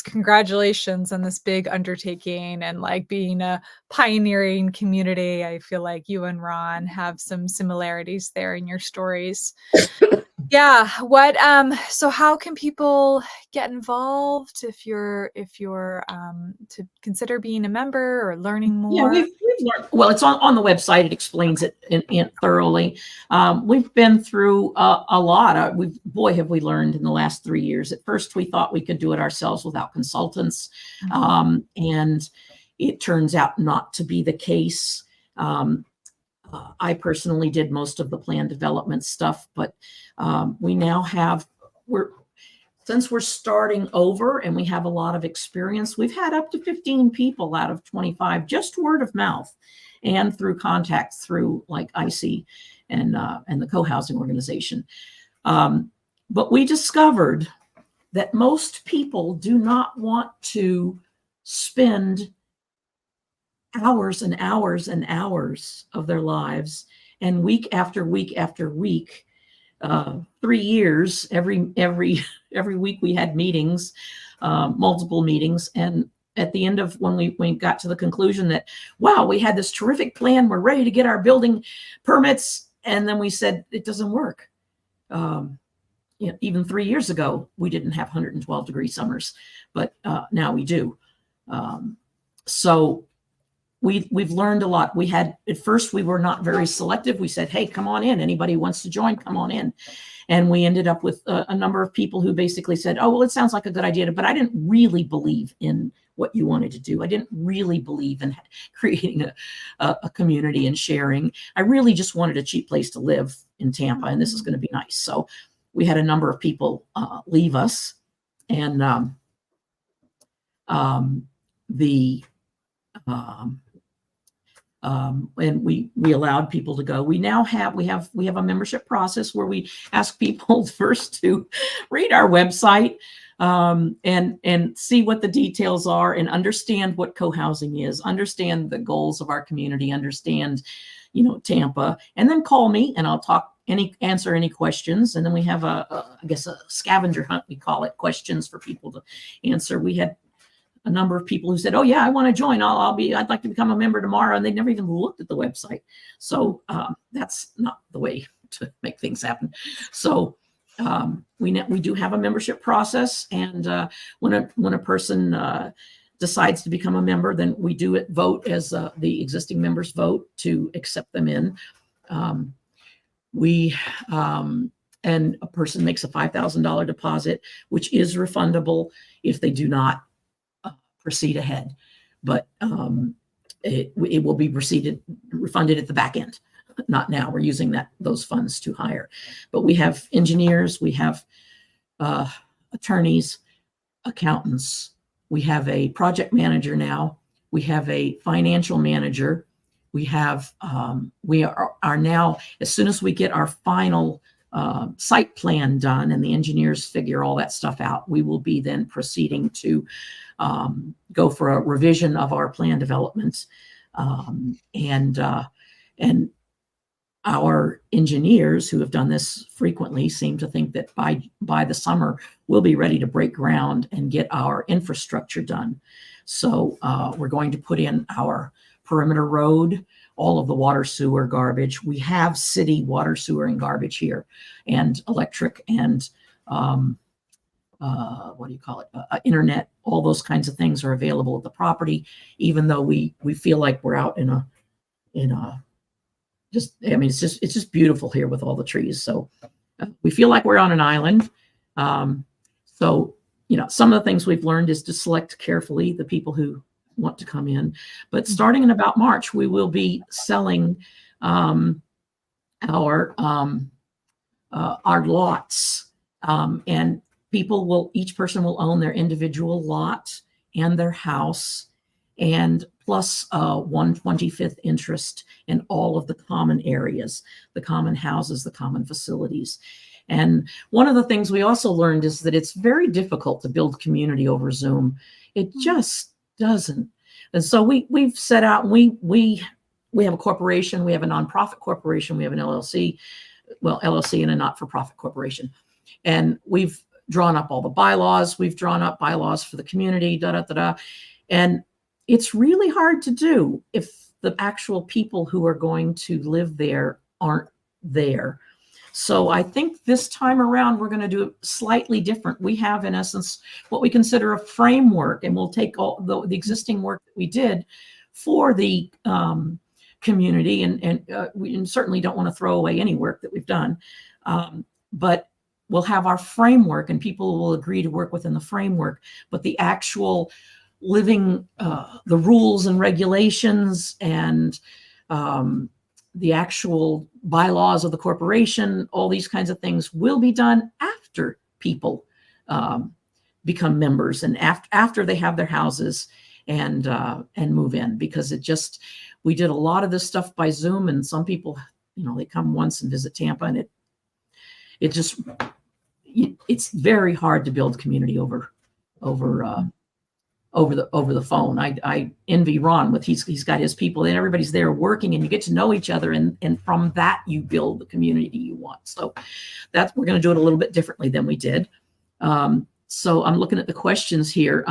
congratulations on this big undertaking and like being a pioneering community. I feel like you and Ron have some similarities there in your stories. Yeah. What so how can people get involved if you're to consider being a member or learning Yeah, more? we've learned, well, it's on the website. It explains it in thoroughly. We've been through a lot. Boy, have we learned in the last 3 years. At first, we thought we could do it ourselves without consultants. And it turns out not to be the case. I personally did most of the plan development stuff, but we now have, since we're starting over and we have a lot of experience, we've had up to 15 people out of 25, just word of mouth and through contacts through like IC and the co-housing organization. But we discovered that most people do not want to spend hours and hours and hours of their lives, and week after week after week, 3 years, every week we had meetings, multiple meetings. And at the end of when we got to the conclusion that, wow, we had this terrific plan, we're ready to get our building permits. And then we said, it doesn't work. Even 3 years ago, we didn't have 112-degree summers, but now we do. So we've learned a lot. We had, at first, we were not very selective. We said, hey, come on in. Anybody who wants to join, come on in. And we ended up with a number of people who basically said, oh, well, it sounds like a good idea, but I didn't really believe in what you wanted to do. I didn't really believe in creating a community and sharing. I really just wanted a cheap place to live in Tampa, and this is going to be nice. So we had a number of people leave us, and and we allowed people to go. We have a membership process where we ask people first to read our website and see what the details are and understand what co-housing is, understand the goals of our community, understand, Tampa, and then call me and I'll answer any questions. And then we have I guess a scavenger hunt, we call it, questions for people to answer. We had a number of people who said, oh yeah, I want to join. I'd like to become a member tomorrow. And they never even looked at the website. So that's not the way to make things happen. So we do have a membership process. And when a person decides to become a member, then we do vote as the existing members vote to accept them in. And a person makes a $5,000 deposit, which is refundable if they do not proceed ahead, but it will be refunded at the back end. Not now. We're using those funds to hire, but we have engineers, we have attorneys, accountants, we have a project manager now, we have a financial manager, we are now, as soon as we get our final site plan done and the engineers figure all that stuff out, we will be then proceeding to go for a revision of our plan developments. And our engineers who have done this frequently seem to think that by the summer, we'll be ready to break ground and get our infrastructure done. So we're going to put in our perimeter road, all of the water, sewer, garbage. We have city water, sewer, and garbage here, and electric and internet. All those kinds of things are available at the property, even though we feel like we're out it's just beautiful here with all the trees. So we feel like we're on an island. So some of the things we've learned is to select carefully the people who want to come in. But starting in about March, we will be selling our lots, and each person will own their individual lot and their house, and plus 1/25th interest in all of the common areas, the common houses, the common facilities. And one of the things we also learned is that it's very difficult to build community over Zoom. It just doesn't. And so we've set out, we have a corporation, we have a nonprofit corporation, we have an LLC, LLC and a not-for-profit corporation. And we've drawn up all the bylaws. We've drawn up bylaws for the community, And it's really hard to do if the actual people who are going to live there aren't there. So I think this time around, we're going to do it slightly different. We have, in essence, what we consider a framework, and we'll take all the existing work that we did for the community, and we certainly don't want to throw away any work that we've done, but we'll have our framework, and people will agree to work within the framework, but the actual living, the rules and regulations, and the actual bylaws of the corporation, all these kinds of things will be done after people become members, and after they have their houses and move in, because we did a lot of this stuff by Zoom, and some people, they come once and visit Tampa, and it's very hard to build community over the phone. I envy Ron with he's got his people and everybody's there working, and you get to know each other, and from that you build the community you want. So we're going to do it a little bit differently than we did. So I'm looking at the questions here.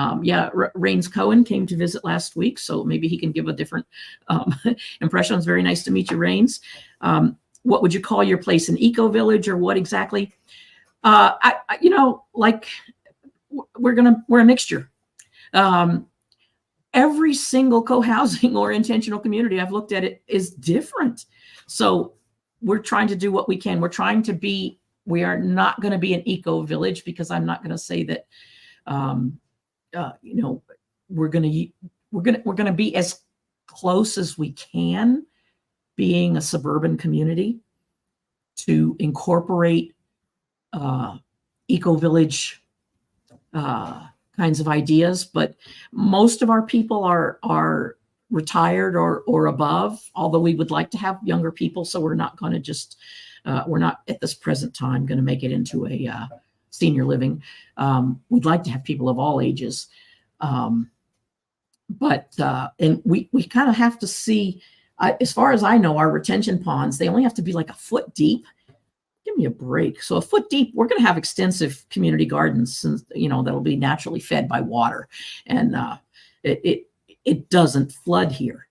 Rains Cohen came to visit last week, so maybe he can give a different impression. It's very nice to meet you, Rains. What would you call your place, an eco village, or what exactly? We're a mixture. Every single co-housing or intentional community I've looked at, it is different. So we're trying to do what we can. We are not going to be an eco village, because I'm not going to say that, we're going to be as close as we can, being a suburban community, to incorporate eco village kinds of ideas. But most of our people are retired or above, although we would like to have younger people. So we're not going to we're not at this present time going to make it into a senior living. We'd like to have people of all ages. And we kind of have to see, as far as I know, our retention ponds, they only have to be like a foot deep. Give me a break. So a foot deep, we're going to have extensive community gardens, and that'll be naturally fed by water, and it doesn't flood here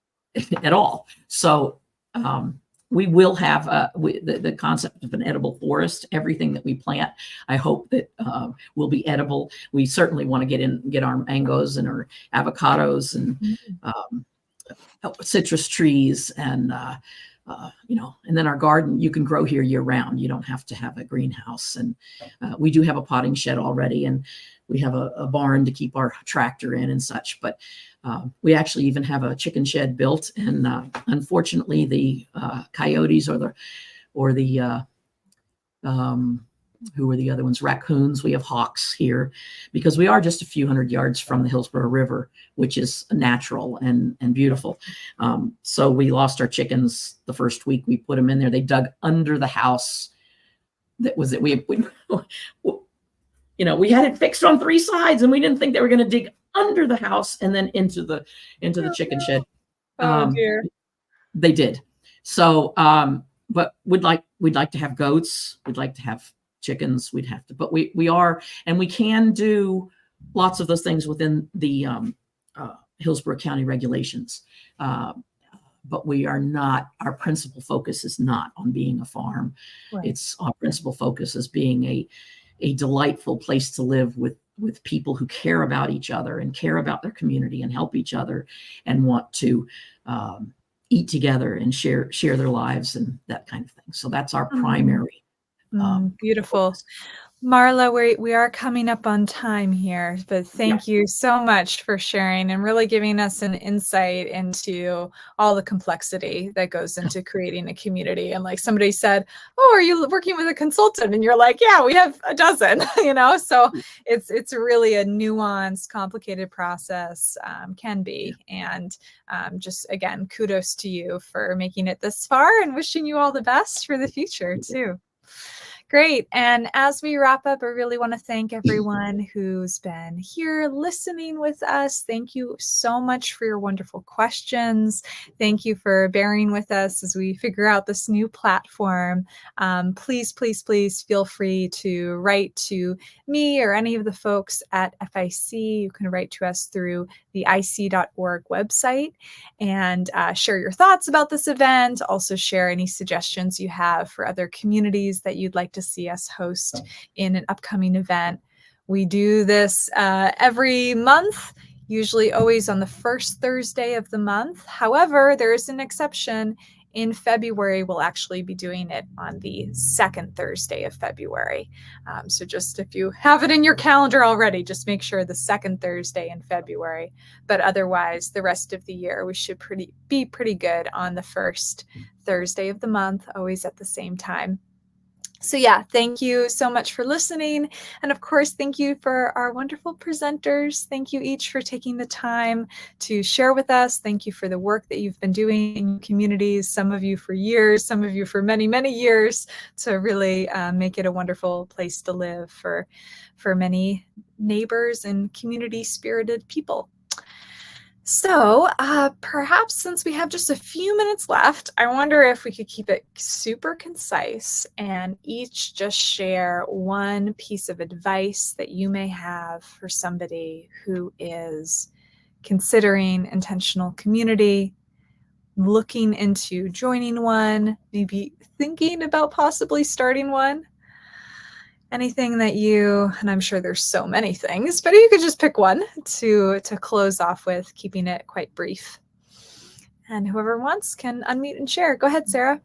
at all. So we will have the concept of an edible forest. Everything that we plant, I hope that will be edible. We certainly want to get our mangoes and our avocados and citrus trees, and and then our garden, you can grow here year round. You don't have to have a greenhouse. And we do have a potting shed already, and we have a barn to keep our tractor in and such. But we actually even have a chicken shed built. And unfortunately, the coyotes or the who are the other ones? Raccoons. We have hawks here, because we are just a few hundred yards from the Hillsborough River, which is natural and beautiful. So we lost our chickens the first week we put them in there. They dug under the house. We had it fixed on 3 sides, and we didn't think they were going to dig under the house and then into the chicken shed. Oh dear. They did. So, but we'd like to have goats. We'd like to have chickens. But we are, and we can do lots of those things within the Hillsborough County regulations. But we are not, our principal focus is not on being a farm. Right. Our principal focus is being a delightful place to live with people who care about each other and care about their community and help each other and want to eat together and share their lives and that kind of thing. So that's our primary. Beautiful. Focus. Marla, we are coming up on time here, but thank you so much for sharing and really giving us an insight into all the complexity that goes into creating a community. And like somebody said, oh, are you working with a consultant? And you're like, yeah, we have a dozen, so it's really a nuanced, complicated process, can be. And just again, kudos to you for making it this far, and wishing you all the best for the future too. Great. And as we wrap up, I really want to thank everyone who's been here listening with us. Thank you so much for your wonderful questions. Thank you for bearing with us as we figure out this new platform. Please, please, please feel free to write to me or any of the folks at FIC. You can write to us through the ic.org website and share your thoughts about this event. Also share any suggestions you have for other communities that you'd like to see us host in an upcoming event. We do this every month, usually always on the first Thursday of the month. However, there is an exception. In February, we'll actually be doing it on the second Thursday of February. So just if you have it in your calendar already, just make sure the second Thursday in February. But otherwise, the rest of the year, we should be pretty good on the first Thursday of the month, always at the same time. So yeah, thank you so much for listening. And of course, thank you for our wonderful presenters. Thank you each for taking the time to share with us. Thank you for the work that you've been doing in communities, some of you for years, some of you for many, many years, to really make it a wonderful place to live for many neighbors and community-spirited people. So perhaps since we have just a few minutes left, I wonder if we could keep it super concise and each just share one piece of advice that you may have for somebody who is considering intentional community, looking into joining one, maybe thinking about possibly starting one. Anything that you, and I'm sure there's so many things, but you could just pick one to close off with, keeping it quite brief. And whoever wants can unmute and share. Go ahead, Sarah.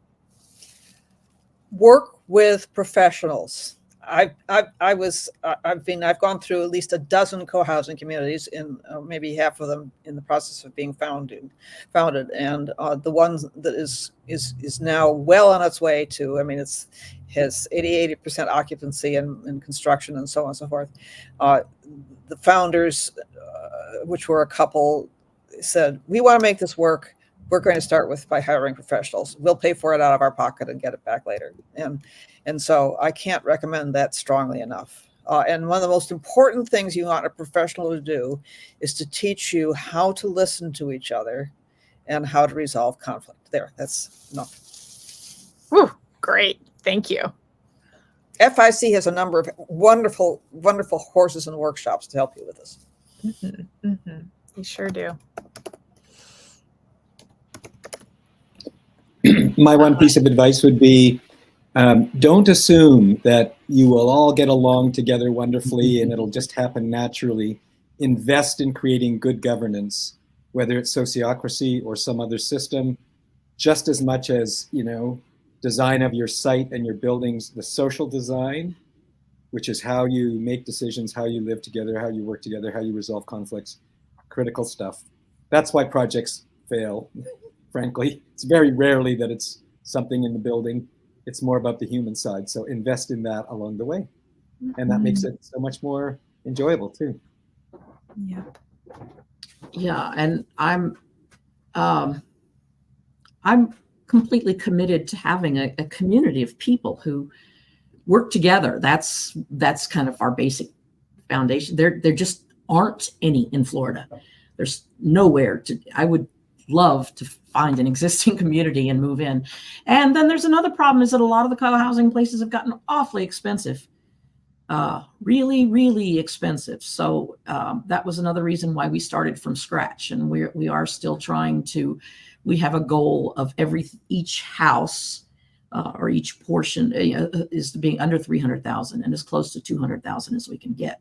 Work with professionals. I've gone through at least a dozen co-housing communities, in maybe half of them in the process of being founded, and the one that is now well on its way to, I mean, has 80% occupancy and construction and so on and so forth. The founders, which were a couple, said, we want to make this work. We're going to start by hiring professionals. We'll pay for it out of our pocket and get it back later. And so I can't recommend that strongly enough. And one of the most important things you want a professional to do is to teach you how to listen to each other and how to resolve conflict. There, that's enough. Whew, great. Thank you. FIC has a number of wonderful, wonderful courses and workshops to help you with this. Mm-hmm, mm-hmm. You sure do. My one piece of advice would be, don't assume that you will all get along together wonderfully and it'll just happen naturally. Invest in creating good governance, whether it's sociocracy or some other system, just as much as, design of your site and your buildings, the social design, which is how you make decisions, how you live together, how you work together, how you resolve conflicts, critical stuff. That's why projects fail, frankly. It's very rarely that it's something in the building. It's more about the human side. So invest in that along the way. And that makes it so much more enjoyable too. Yep. Yeah, and I'm completely committed to having a community of people who work together. That's kind of our basic foundation. There just aren't any in Florida. There's nowhere to. I would love to find an existing community and move in. And then there's another problem, is that a lot of the co-housing places have gotten awfully expensive. Really, really expensive. So that was another reason why we started from scratch. And we are still trying to. We have a goal of each house or each portion is being under 300,000 and as close to 200,000 as we can get.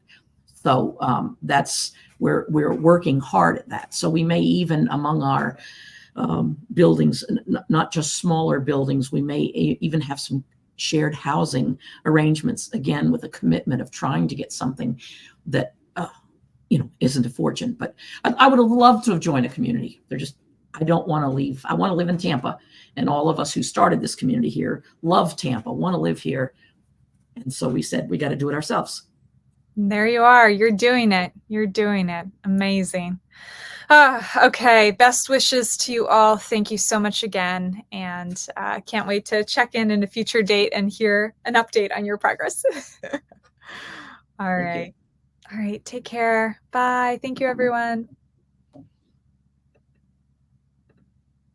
So that's where we're working hard at that. So we may even among our buildings, not just smaller buildings, we may even have some shared housing arrangements, again, with a commitment of trying to get something that, isn't a fortune. But I would have loved to have joined a community. I don't want to leave. I want to live in Tampa. And all of us who started this community here love Tampa, want to live here. And so we said, we got to do it ourselves. There you are. You're doing it. You're doing it. Amazing. Okay, best wishes to you all. Thank you so much again, and can't wait to check in a future date and hear an update on your progress. All Thank you. right. All right, take care. Bye. Thank you, everyone.